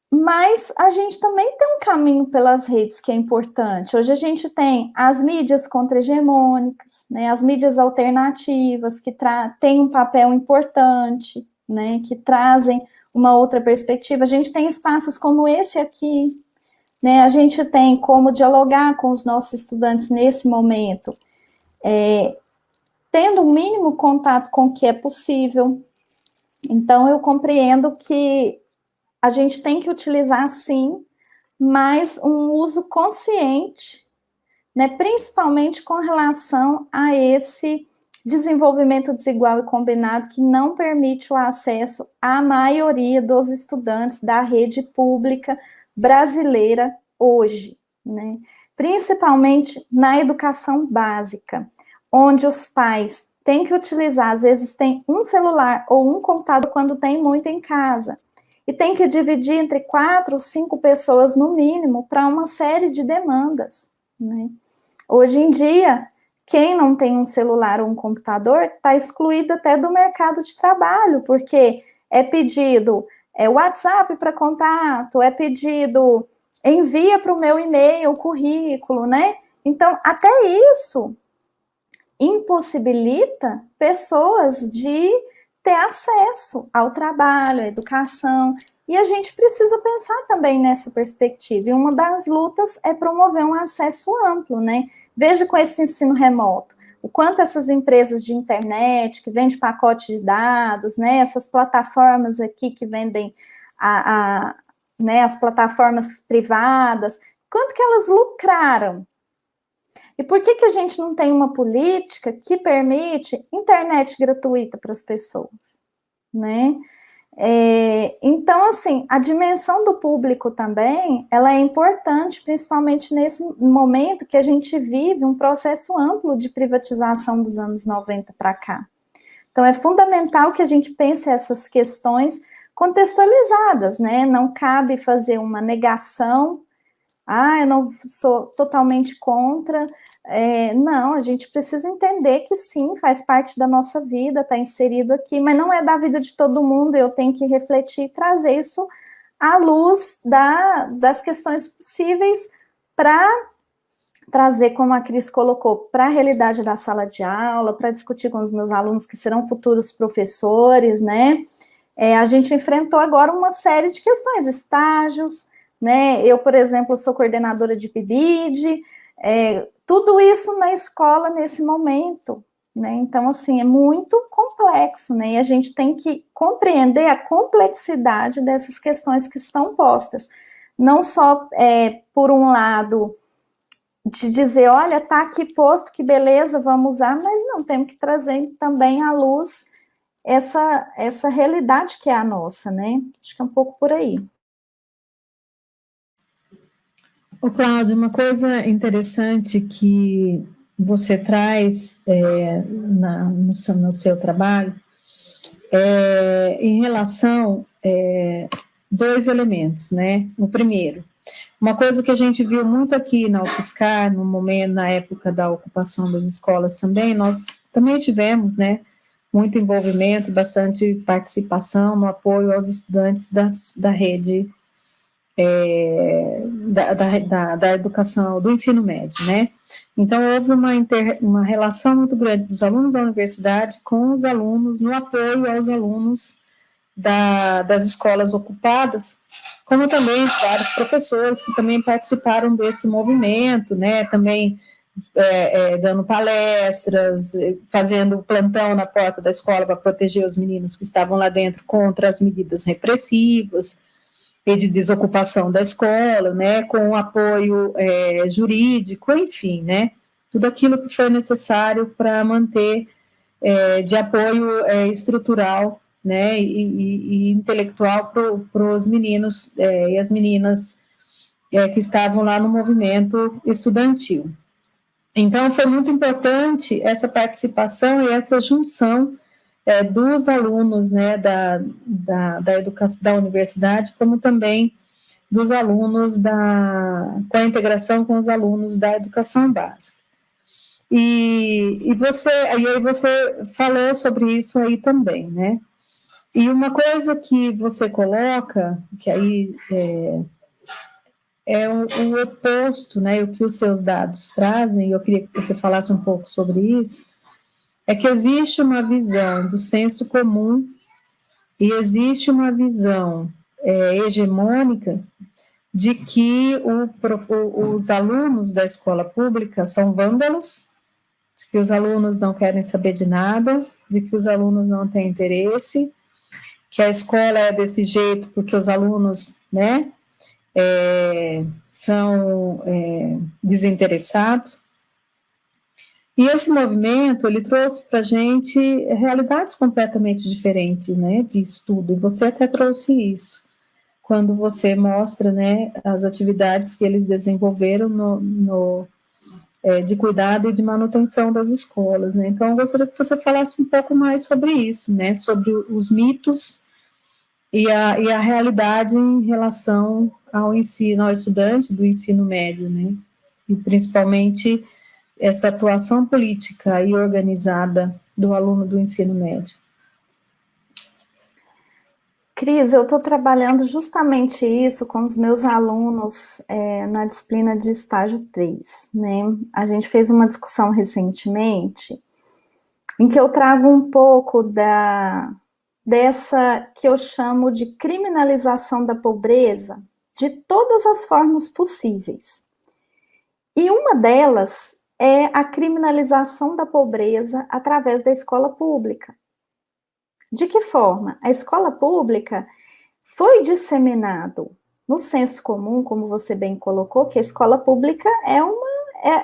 Mas a gente também tem um caminho pelas redes que é importante. Hoje a gente tem as mídias contra-hegemônicas, né, as mídias alternativas, que têm um papel importante, né, que trazem uma outra perspectiva. A gente tem espaços como esse aqui, né, a gente tem como dialogar com os nossos estudantes nesse momento, tendo o mínimo contato com o que é possível. Então, eu compreendo que a gente tem que utilizar, sim, mas um uso consciente, né, principalmente com relação a esse desenvolvimento desigual e combinado que não permite o acesso à maioria dos estudantes da rede pública brasileira hoje, né, principalmente na educação básica, onde os pais têm que utilizar, às vezes tem um celular ou um computador quando tem muito em casa, e tem que dividir entre 4 ou 5 pessoas, no mínimo, para uma série de demandas, né? Hoje em dia, quem não tem um celular ou um computador está excluído até do mercado de trabalho, porque é pedido WhatsApp para contato, é pedido envia para o meu e-mail o currículo, né? Então, até isso impossibilita pessoas de ter acesso ao trabalho, à educação, e a gente precisa pensar também nessa perspectiva, e uma das lutas é promover um acesso amplo, né? Veja com esse ensino remoto, o quanto essas empresas de internet, que vendem pacote de dados, né, essas plataformas aqui que vendem né, as plataformas privadas, quanto que elas lucraram. E por que a gente não tem uma política que permite internet gratuita para as pessoas, né? Então, assim, a dimensão do público também, ela é importante, principalmente nesse momento que a gente vive um processo amplo de privatização dos anos 90 para cá. Então, é fundamental que a gente pense essas questões contextualizadas, né? Não cabe fazer uma negação, eu não sou totalmente contra. Não, a gente precisa entender que sim, faz parte da nossa vida, está inserido aqui, mas não é da vida de todo mundo, eu tenho que refletir e trazer isso à luz das questões possíveis para trazer, como a Cris colocou, para a realidade da sala de aula, para discutir com os meus alunos que serão futuros professores, né? A gente enfrentou agora uma série de questões, estágios, né? Eu, por exemplo, sou coordenadora de PIBID, tudo isso na escola nesse momento, né? Então, assim, é muito complexo, né? E a gente tem que compreender a complexidade dessas questões que estão postas. Não só, por um lado, de dizer, olha, tá aqui posto, que beleza, vamos usar, mas não, temos que trazer também à luz essa realidade que é a nossa, né? Acho que é um pouco por aí. Ô, Cláudia, uma coisa interessante que você traz no seu trabalho em relação dois elementos, né? O primeiro, uma coisa que a gente viu muito aqui na UFSCar, no momento, na época da ocupação das escolas também, nós também tivemos, né, muito envolvimento, bastante participação no apoio aos estudantes da rede da educação, do ensino médio, né? Então, houve uma relação muito grande dos alunos da universidade com os alunos, no apoio aos alunos das escolas ocupadas, como também vários professores que também participaram desse movimento, né? Também dando palestras, fazendo plantão na porta da escola para proteger os meninos que estavam lá dentro contra as medidas repressivas e de desocupação da escola, né, com apoio jurídico, enfim, né, tudo aquilo que foi necessário para manter de apoio estrutural, né, e intelectual para os meninos e as meninas que estavam lá no movimento estudantil. Então, foi muito importante essa participação e essa junção dos alunos, né, da educação da universidade, como também dos alunos com a integração com os alunos da educação básica. E aí você falou sobre isso aí também, né? E uma coisa que você coloca, que aí é o oposto, né? O que os seus dados trazem, e eu queria que você falasse um pouco sobre isso, é que existe uma visão do senso comum e existe uma visão hegemônica de que os alunos da escola pública são vândalos, de que os alunos não querem saber de nada, de que os alunos não têm interesse, que a escola é desse jeito porque os alunos, né, são desinteressados. E esse movimento, ele trouxe para a gente realidades completamente diferentes, né, de estudo, e você até trouxe isso, quando você mostra, né, as atividades que eles desenvolveram de cuidado e de manutenção das escolas, né. Então, eu gostaria que você falasse um pouco mais sobre isso, né, sobre os mitos e a realidade em relação ao ensino, ao estudante do ensino médio, né, e principalmente essa atuação política e organizada do aluno do ensino médio. Cris, eu estou trabalhando justamente isso com os meus alunos na disciplina de estágio 3, né? A gente fez uma discussão recentemente em que eu trago um pouco dessa que eu chamo de criminalização da pobreza de todas as formas possíveis. E uma delas é a criminalização da pobreza através da escola pública. De que forma? A escola pública foi disseminado no senso comum, como você bem colocou, que a escola pública é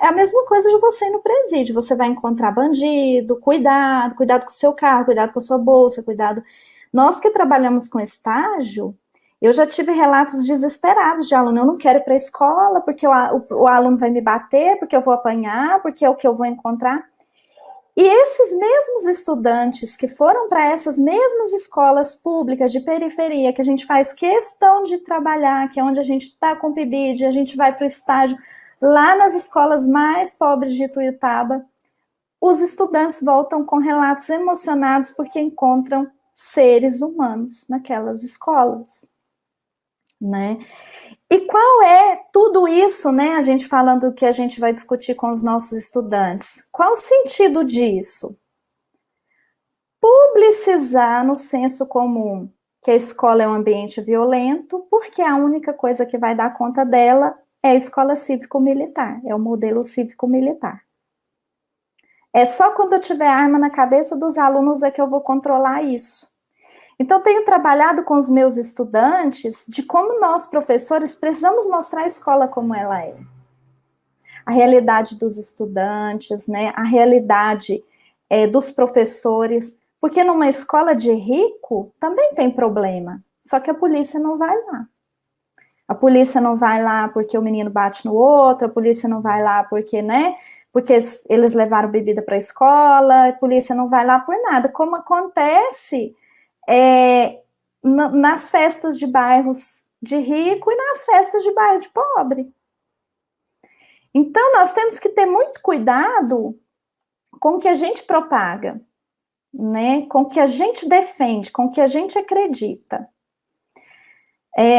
a mesma coisa de você ir no presídio. Você vai encontrar bandido, cuidado com o seu carro, cuidado com a sua bolsa, cuidado. Nós que trabalhamos com estágio, eu já tive relatos desesperados de aluno, eu não quero ir para a escola, porque o aluno vai me bater, porque eu vou apanhar, porque é o que eu vou encontrar. E esses mesmos estudantes que foram para essas mesmas escolas públicas de periferia, que a gente faz questão de trabalhar, que é onde a gente está com o PIBID, a gente vai para o estágio, lá nas escolas mais pobres de Ituiutaba, os estudantes voltam com relatos emocionados porque encontram seres humanos naquelas escolas, né? E qual é tudo isso, né? A gente falando que a gente vai discutir com os nossos estudantes. Qual o sentido disso? Publicizar no senso comum que a escola é um ambiente violento, porque a única coisa que vai dar conta dela é a escola cívico-militar, é o modelo cívico-militar. É só quando eu tiver arma na cabeça dos alunos é que eu vou controlar isso. Então, tenho trabalhado com os meus estudantes de como nós, professores, precisamos mostrar a escola como ela é. A realidade dos estudantes, né? A realidade dos professores, porque numa escola de rico também tem problema, só que a polícia não vai lá. A polícia não vai lá porque o menino bate no outro, a polícia não vai lá porque, né? Porque eles levaram bebida para a escola, a polícia não vai lá por nada, como acontece nas festas de bairros de rico e nas festas de bairro de pobre. Então, nós temos que ter muito cuidado com o que a gente propaga, né? Com o que a gente defende, com o que a gente acredita.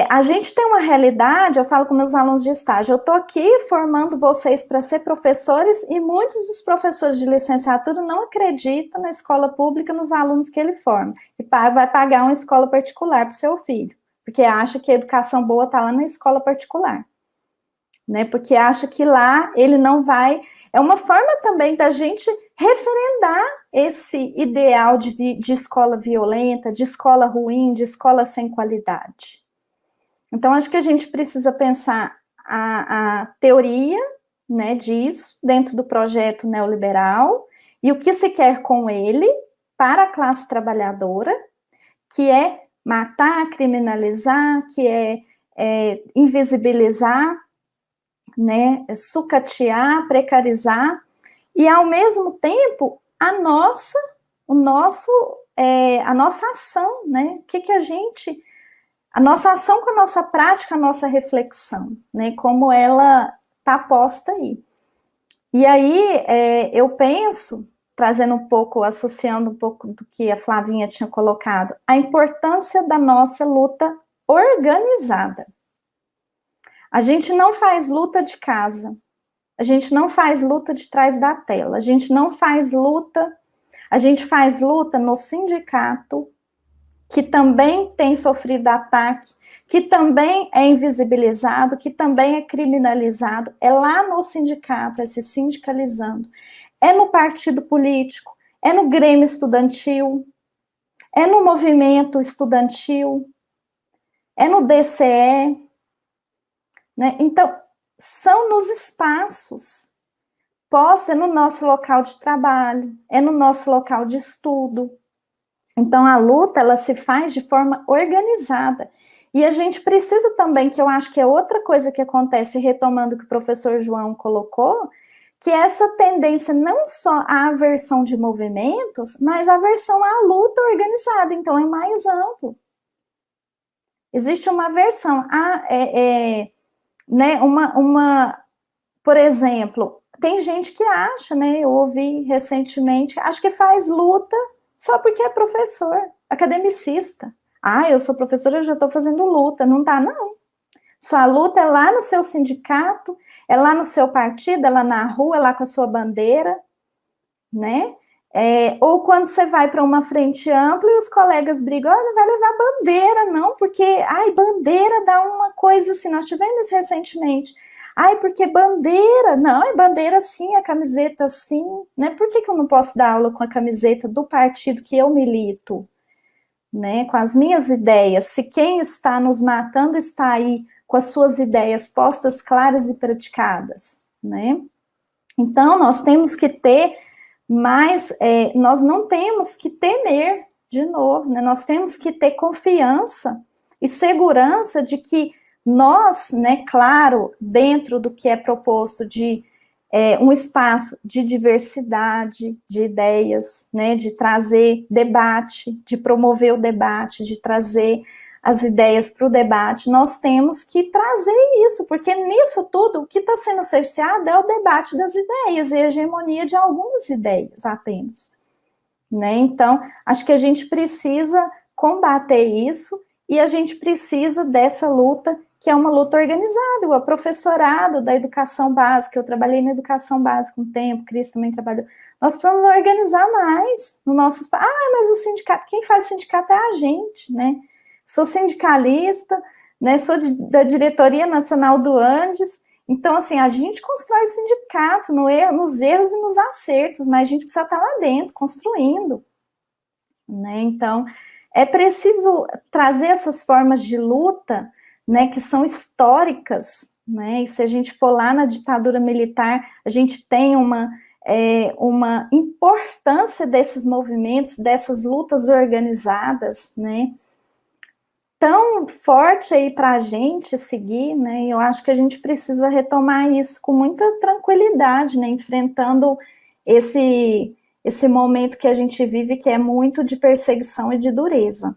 A gente tem uma realidade, eu falo com meus alunos de estágio, eu estou aqui formando vocês para ser professores e muitos dos professores de licenciatura não acreditam na escola pública, nos alunos que ele forma, e vai pagar uma escola particular para o seu filho, porque acha que a educação boa está lá na escola particular, né? Porque acha que lá ele não vai... É uma forma também da gente referendar esse ideal de escola violenta, de escola ruim, de escola sem qualidade. Então, acho que a gente precisa pensar a teoria, né, disso dentro do projeto neoliberal e o que se quer com ele para a classe trabalhadora, que é matar, criminalizar, que é invisibilizar, né, sucatear, precarizar, e ao mesmo tempo a nossa ação, né? O que a gente... a nossa ação com a nossa prática, a nossa reflexão, né? Como ela está posta aí. E aí eu penso, trazendo um pouco, associando um pouco do que a Flavinha tinha colocado, a importância da nossa luta organizada. A gente não faz luta de casa, a gente não faz luta de trás da tela, a gente não faz luta, a gente faz luta no sindicato, que também tem sofrido ataque, que também é invisibilizado, que também é criminalizado, é lá no sindicato, é se sindicalizando, é no partido político, é no grêmio estudantil, é no movimento estudantil, é no DCE, né? Então, são nos espaços, é no nosso local de trabalho, é no nosso local de estudo. Então, a luta, ela se faz de forma organizada. E a gente precisa também, que eu acho que é outra coisa que acontece, retomando o que o professor João colocou, que essa tendência não só à aversão de movimentos, mas a aversão à luta organizada. Então, é mais amplo. Existe uma aversão né, por exemplo, tem gente que acha, né, eu ouvi recentemente, acho que faz luta só porque é professor, academicista. Eu sou professora, eu já estou fazendo luta. Não tá, não. Sua luta é lá no seu sindicato, é lá no seu partido, é lá na rua, é lá com a sua bandeira, né? Ou quando você vai para uma frente ampla e os colegas brigam, não vai levar bandeira, não, porque, bandeira dá uma coisa assim, nós tivemos recentemente, porque bandeira, não, é bandeira sim, a camiseta sim, né, por que eu não posso dar aula com a camiseta do partido que eu milito, né, com as minhas ideias, se quem está nos matando está aí com as suas ideias postas, claras e praticadas, né, então nós temos que ter mas nós não temos que temer, de novo, né? Nós temos que ter confiança e segurança de que nós, né, claro, dentro do que é proposto de um espaço de diversidade de ideias, né, de trazer debate, de promover o debate, de trazer as ideias para o debate, nós temos que trazer isso, porque nisso tudo, o que está sendo cerceado é o debate das ideias e a hegemonia de algumas ideias apenas, né? Então, acho que a gente precisa combater isso e a gente precisa dessa luta, que é uma luta organizada, o professorado da educação básica, eu trabalhei na educação básica um tempo, Cris também trabalhou, nós precisamos organizar mais no nosso espaço. Mas o sindicato, quem faz sindicato é a gente, né? Sou sindicalista, né, sou da diretoria nacional do Andes, então, assim, a gente constrói sindicato nos erros e nos acertos, mas a gente precisa estar lá dentro, construindo, né, então, é preciso trazer essas formas de luta, né, que são históricas, né, e se a gente for lá na ditadura militar, a gente tem uma importância desses movimentos, dessas lutas organizadas, né, tão forte aí para a gente seguir, né, eu acho que a gente precisa retomar isso com muita tranquilidade, né, enfrentando esse momento que a gente vive, que é muito de perseguição e de dureza.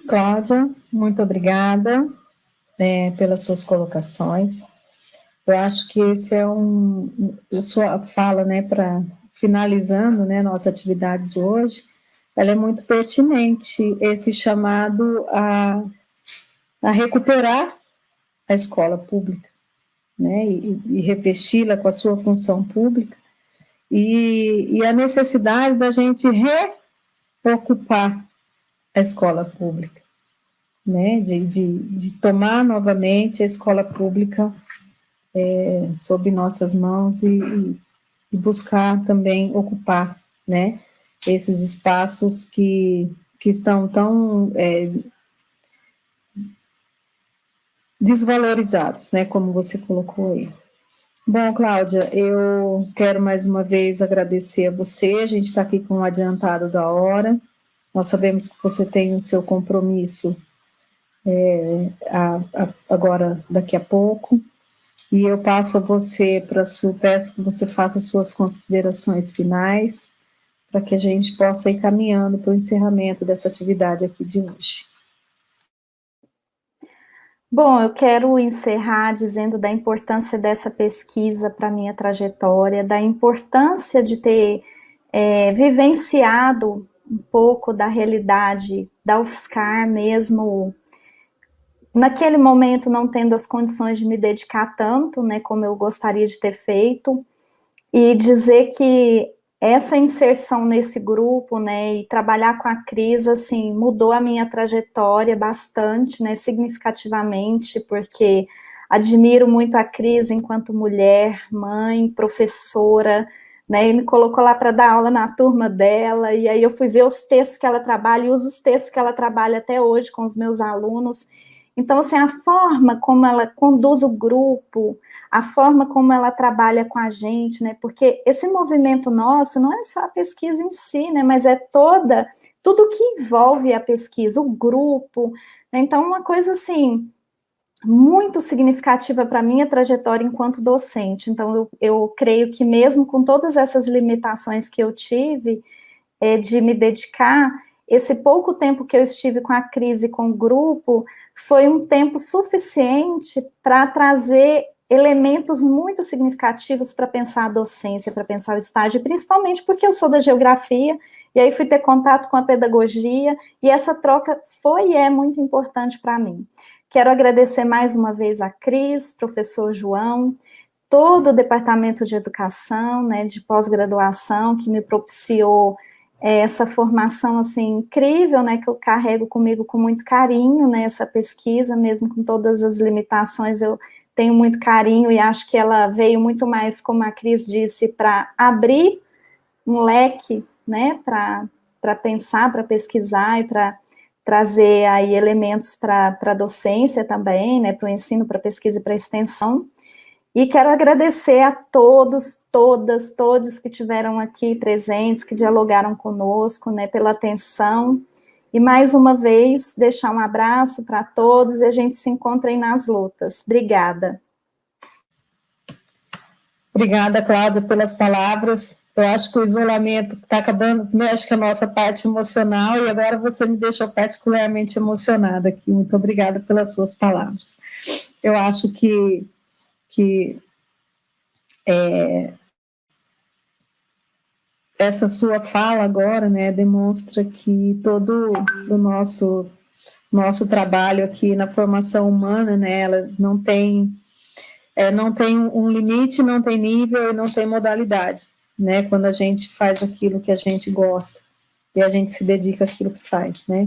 Cláudia, muito obrigada pelas suas colocações. Eu acho que esse é a sua fala, né, finalizando, né, nossa atividade de hoje, ela é muito pertinente, esse chamado a recuperar a escola pública, né, e revesti-la com a sua função pública, e a necessidade da gente reocupar a escola pública, né, de tomar novamente a escola pública sob nossas mãos e buscar também ocupar, né, esses espaços que estão tão desvalorizados, né, como você colocou aí. Bom, Cláudia, eu quero mais uma vez agradecer a você, a gente está aqui com o adiantado da hora, nós sabemos que você tem o seu compromisso agora, daqui a pouco, e eu passo a você, peço que você faça suas considerações finais, para que a gente possa ir caminhando para o encerramento dessa atividade aqui de hoje. Bom, eu quero encerrar dizendo da importância dessa pesquisa para a minha trajetória, da importância de ter vivenciado um pouco da realidade da UFSCar mesmo, naquele momento não tendo as condições de me dedicar tanto, né, como eu gostaria de ter feito, e dizer que essa inserção nesse grupo, né, e trabalhar com a Cris, assim, mudou a minha trajetória bastante, né, significativamente, porque admiro muito a Cris enquanto mulher, mãe, professora, né, e me colocou lá para dar aula na turma dela, e aí eu fui ver os textos que ela trabalha, e uso os textos que ela trabalha até hoje com os meus alunos. Então, assim, a forma como ela conduz o grupo, a forma como ela trabalha com a gente, né, porque esse movimento nosso não é só a pesquisa em si, né, mas é tudo que envolve a pesquisa, o grupo, né, então uma coisa, assim, muito significativa para a minha trajetória enquanto docente. Então, eu creio que mesmo com todas essas limitações que eu tive, de me dedicar, esse pouco tempo que eu estive com a Cris e com o grupo, foi um tempo suficiente para trazer elementos muito significativos para pensar a docência, para pensar o estágio, principalmente porque eu sou da geografia, e aí fui ter contato com a pedagogia, e essa troca foi e é muito importante para mim. Quero agradecer mais uma vez a Cris, professor João, todo o departamento de educação, né, de pós-graduação, que me propiciou essa formação, assim, incrível, né, que eu carrego comigo com muito carinho, né, essa pesquisa, mesmo com todas as limitações, eu tenho muito carinho e acho que ela veio muito mais, como a Cris disse, para abrir um leque, né, para pensar, para pesquisar e para trazer aí elementos para a docência também, né, para o ensino, para a pesquisa e para a extensão. E quero agradecer a todos, todas, todos que estiveram aqui presentes, que dialogaram conosco, né, pela atenção. E mais uma vez, deixar um abraço para todos e a gente se encontra aí nas lutas. Obrigada. Obrigada, Cláudia, pelas palavras. Eu acho que o isolamento está acabando, mexe com a nossa parte emocional, e agora você me deixou particularmente emocionada aqui. Muito obrigada pelas suas palavras. Eu acho que essa sua fala agora, né, demonstra que todo o nosso trabalho aqui na formação humana, né, ela não tem um limite, não tem nível e não tem modalidade, né, quando a gente faz aquilo que a gente gosta e a gente se dedica àquilo que faz, né.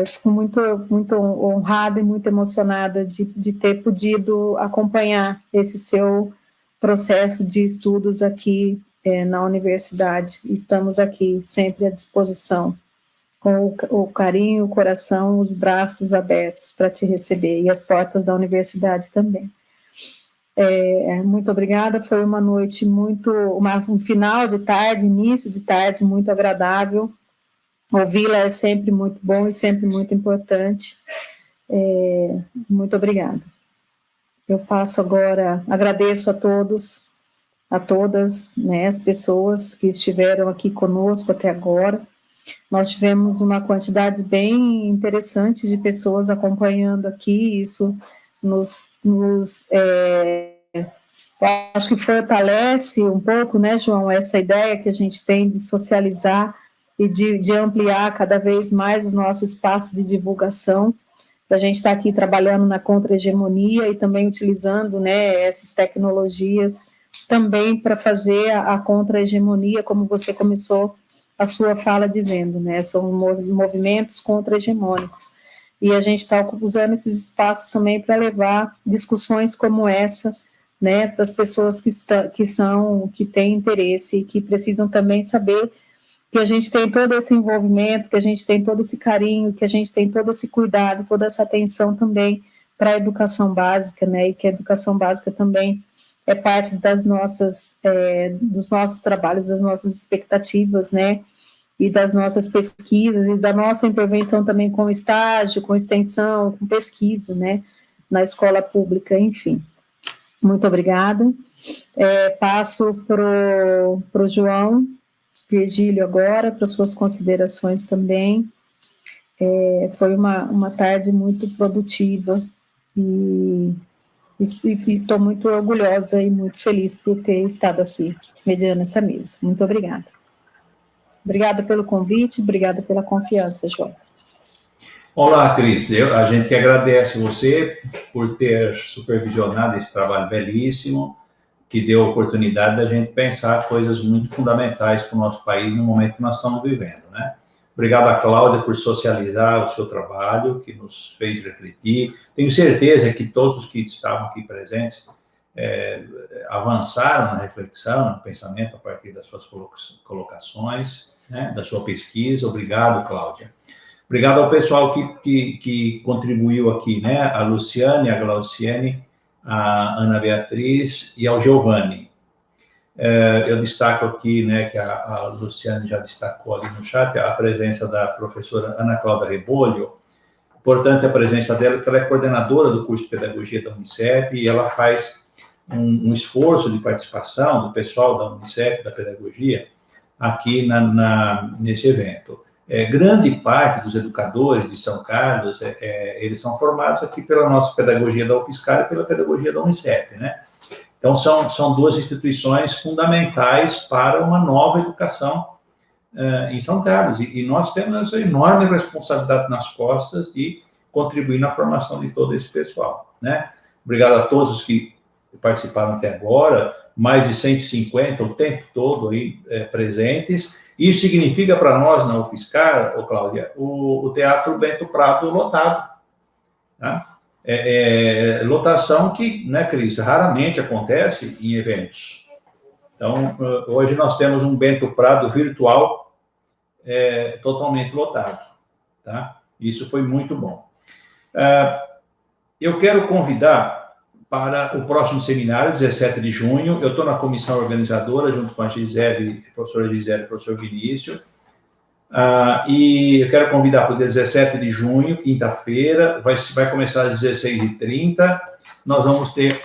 Fico muito, muito honrada e muito emocionada de ter podido acompanhar esse seu processo de estudos aqui na universidade. Estamos aqui sempre à disposição, com o carinho, o coração, os braços abertos para te receber, e as portas da universidade também. Muito obrigada, foi uma noite um final de tarde, início de tarde muito agradável. Ouvi-la é sempre muito bom e sempre muito importante. Muito obrigada. Eu passo agora, agradeço a todos, a todas, né, as pessoas que estiveram aqui conosco até agora. Nós tivemos uma quantidade bem interessante de pessoas acompanhando aqui, isso eu acho que fortalece um pouco, né, João, essa ideia que a gente tem de socializar e de ampliar cada vez mais o nosso espaço de divulgação. A gente está aqui trabalhando na contra-hegemonia e também utilizando, né, essas tecnologias também para fazer a contra-hegemonia, como você começou a sua fala dizendo, né, são movimentos contra-hegemônicos. E a gente está usando esses espaços também para levar discussões como essa, né, para as pessoas que têm interesse e que precisam também saber que a gente tem todo esse envolvimento, que a gente tem todo esse carinho, que a gente tem todo esse cuidado, toda essa atenção também para a educação básica, né, e que a educação básica também é parte dos nossos trabalhos, das nossas expectativas, né, e das nossas pesquisas, e da nossa intervenção também com estágio, com extensão, com pesquisa, né, na escola pública, enfim. Muito obrigada. Passo para o João, Virgílio agora, para suas considerações também. Foi uma tarde muito produtiva e estou muito orgulhosa e muito feliz por ter estado aqui, mediando essa mesa. Muito obrigada. Obrigada pelo convite, obrigada pela confiança, João. Olá, Cris. A gente que agradece você por ter supervisionado esse trabalho belíssimo, que deu a oportunidade da gente pensar coisas muito fundamentais para o nosso país no momento que nós estamos vivendo, né? Obrigado a Cláudia por socializar o seu trabalho, que nos fez refletir. Tenho certeza que todos os que estavam aqui presentes avançaram na reflexão, no pensamento a partir das suas colocações, né, da sua pesquisa. Obrigado, Cláudia. Obrigado ao pessoal que contribuiu aqui, né? A Luciane, a Glauciane, a Ana Beatriz e ao Giovanni. Eu destaco aqui, né, que a Luciane já destacou ali no chat, a presença da professora Ana Cláudia Rebolho. Importante a presença dela, porque ela é coordenadora do curso de Pedagogia da Unicep e ela faz um esforço de participação do pessoal da Unicep, da Pedagogia, aqui nesse evento. Grande parte dos educadores de São Carlos, eles são formados aqui pela nossa pedagogia da UFSCar e pela pedagogia da Unicep, né? Então, são duas instituições fundamentais para uma nova educação em São Carlos. E nós temos essa enorme responsabilidade nas costas de contribuir na formação de todo esse pessoal, né? Obrigado a todos os que participaram até agora, mais de 150 o tempo todo aí presentes. Isso significa para nós, na UFSCar, Cláudia, o Teatro Bento Prado lotado, tá? Lotação que, né, Cris, raramente acontece em eventos. Então, hoje nós temos um Bento Prado virtual totalmente lotado, tá? Isso foi muito bom. Eu quero convidar para o próximo seminário, 17 de junho, eu estou na comissão organizadora, junto com a Gisele, a professora Gisele e o professor Vinícius, e eu quero convidar para o 17 de junho, quinta-feira, vai começar às 16h30, nós vamos ter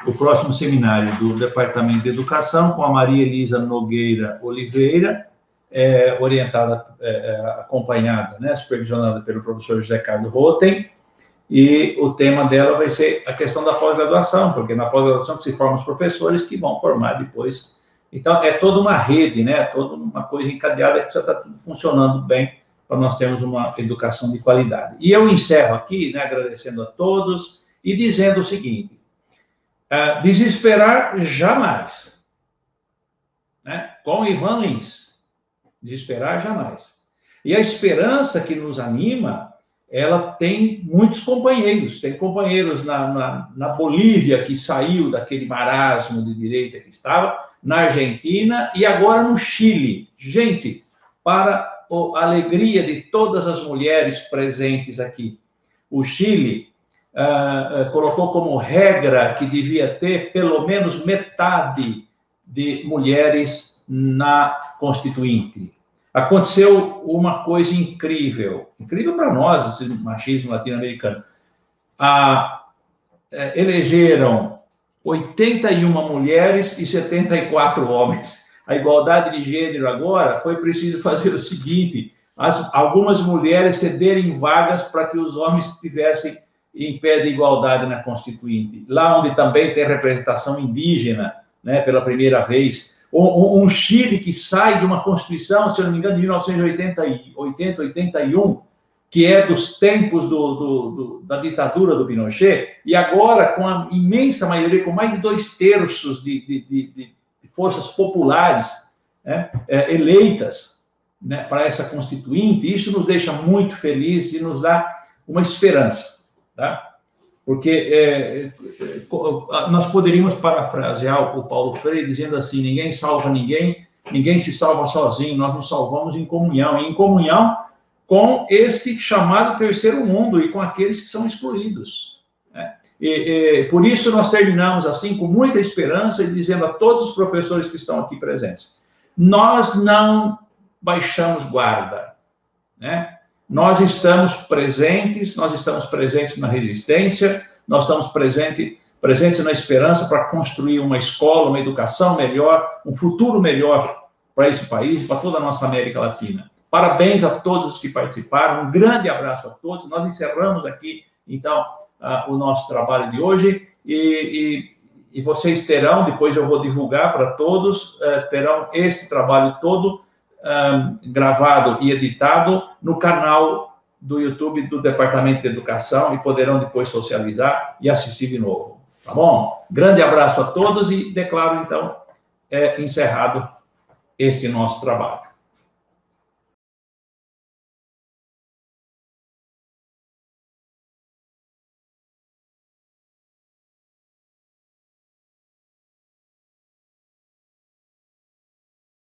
o próximo seminário do Departamento de Educação, com a Maria Elisa Nogueira Oliveira, orientada, acompanhada, né, supervisionada pelo professor José Carlos Rotem, e o tema dela vai ser a questão da pós-graduação, porque na pós-graduação que se formam os professores que vão formar depois. Então, é toda uma rede, né? Toda uma coisa encadeada que já está tudo funcionando bem para nós termos uma educação de qualidade. E eu encerro aqui, né, agradecendo a todos e dizendo o seguinte: desesperar jamais, né? Com Ivan Lins, desesperar jamais. E a esperança que nos anima, ela tem muitos companheiros. Tem companheiros na Bolívia, que saiu daquele marasmo de direita que estava, na Argentina e agora no Chile. Gente, para a alegria de todas as mulheres presentes aqui, o Chile colocou como regra que devia ter pelo menos metade de mulheres na Constituinte. Aconteceu uma coisa incrível para nós, esse machismo latino-americano. Elegeram 81 mulheres e 74 homens. A igualdade de gênero agora foi preciso fazer o seguinte: algumas mulheres cederem vagas para que os homens estivessem em pé de igualdade na Constituinte. Lá onde também tem representação indígena, né, pela primeira vez. Um Chile que sai de uma Constituição, se eu não me engano, de 1981, que é dos tempos da ditadura do Pinochet, e agora, com a imensa maioria, com mais de 2/3 de forças populares, né, eleitas, né, para essa Constituinte, isso nos deixa muito felizes e nos dá uma esperança, tá? Porque nós poderíamos parafrasear o Paulo Freire dizendo assim: ninguém salva ninguém, ninguém se salva sozinho, nós nos salvamos em comunhão, e em comunhão com este chamado terceiro mundo e com aqueles que são excluídos, né? Por isso nós terminamos assim, com muita esperança, e dizendo a todos os professores que estão aqui presentes: nós não baixamos guarda, né? Nós estamos presentes na resistência, nós estamos presentes na esperança para construir uma escola, uma educação melhor, um futuro melhor para esse país e para toda a nossa América Latina. Parabéns a todos os que participaram, um grande abraço a todos. Nós encerramos aqui, então, o nosso trabalho de hoje e vocês terão, depois eu vou divulgar para todos, terão este trabalho todo gravado e editado no canal do YouTube do Departamento de Educação e poderão depois socializar e assistir de novo, tá bom? Grande abraço a todos e declaro, então, encerrado este nosso trabalho.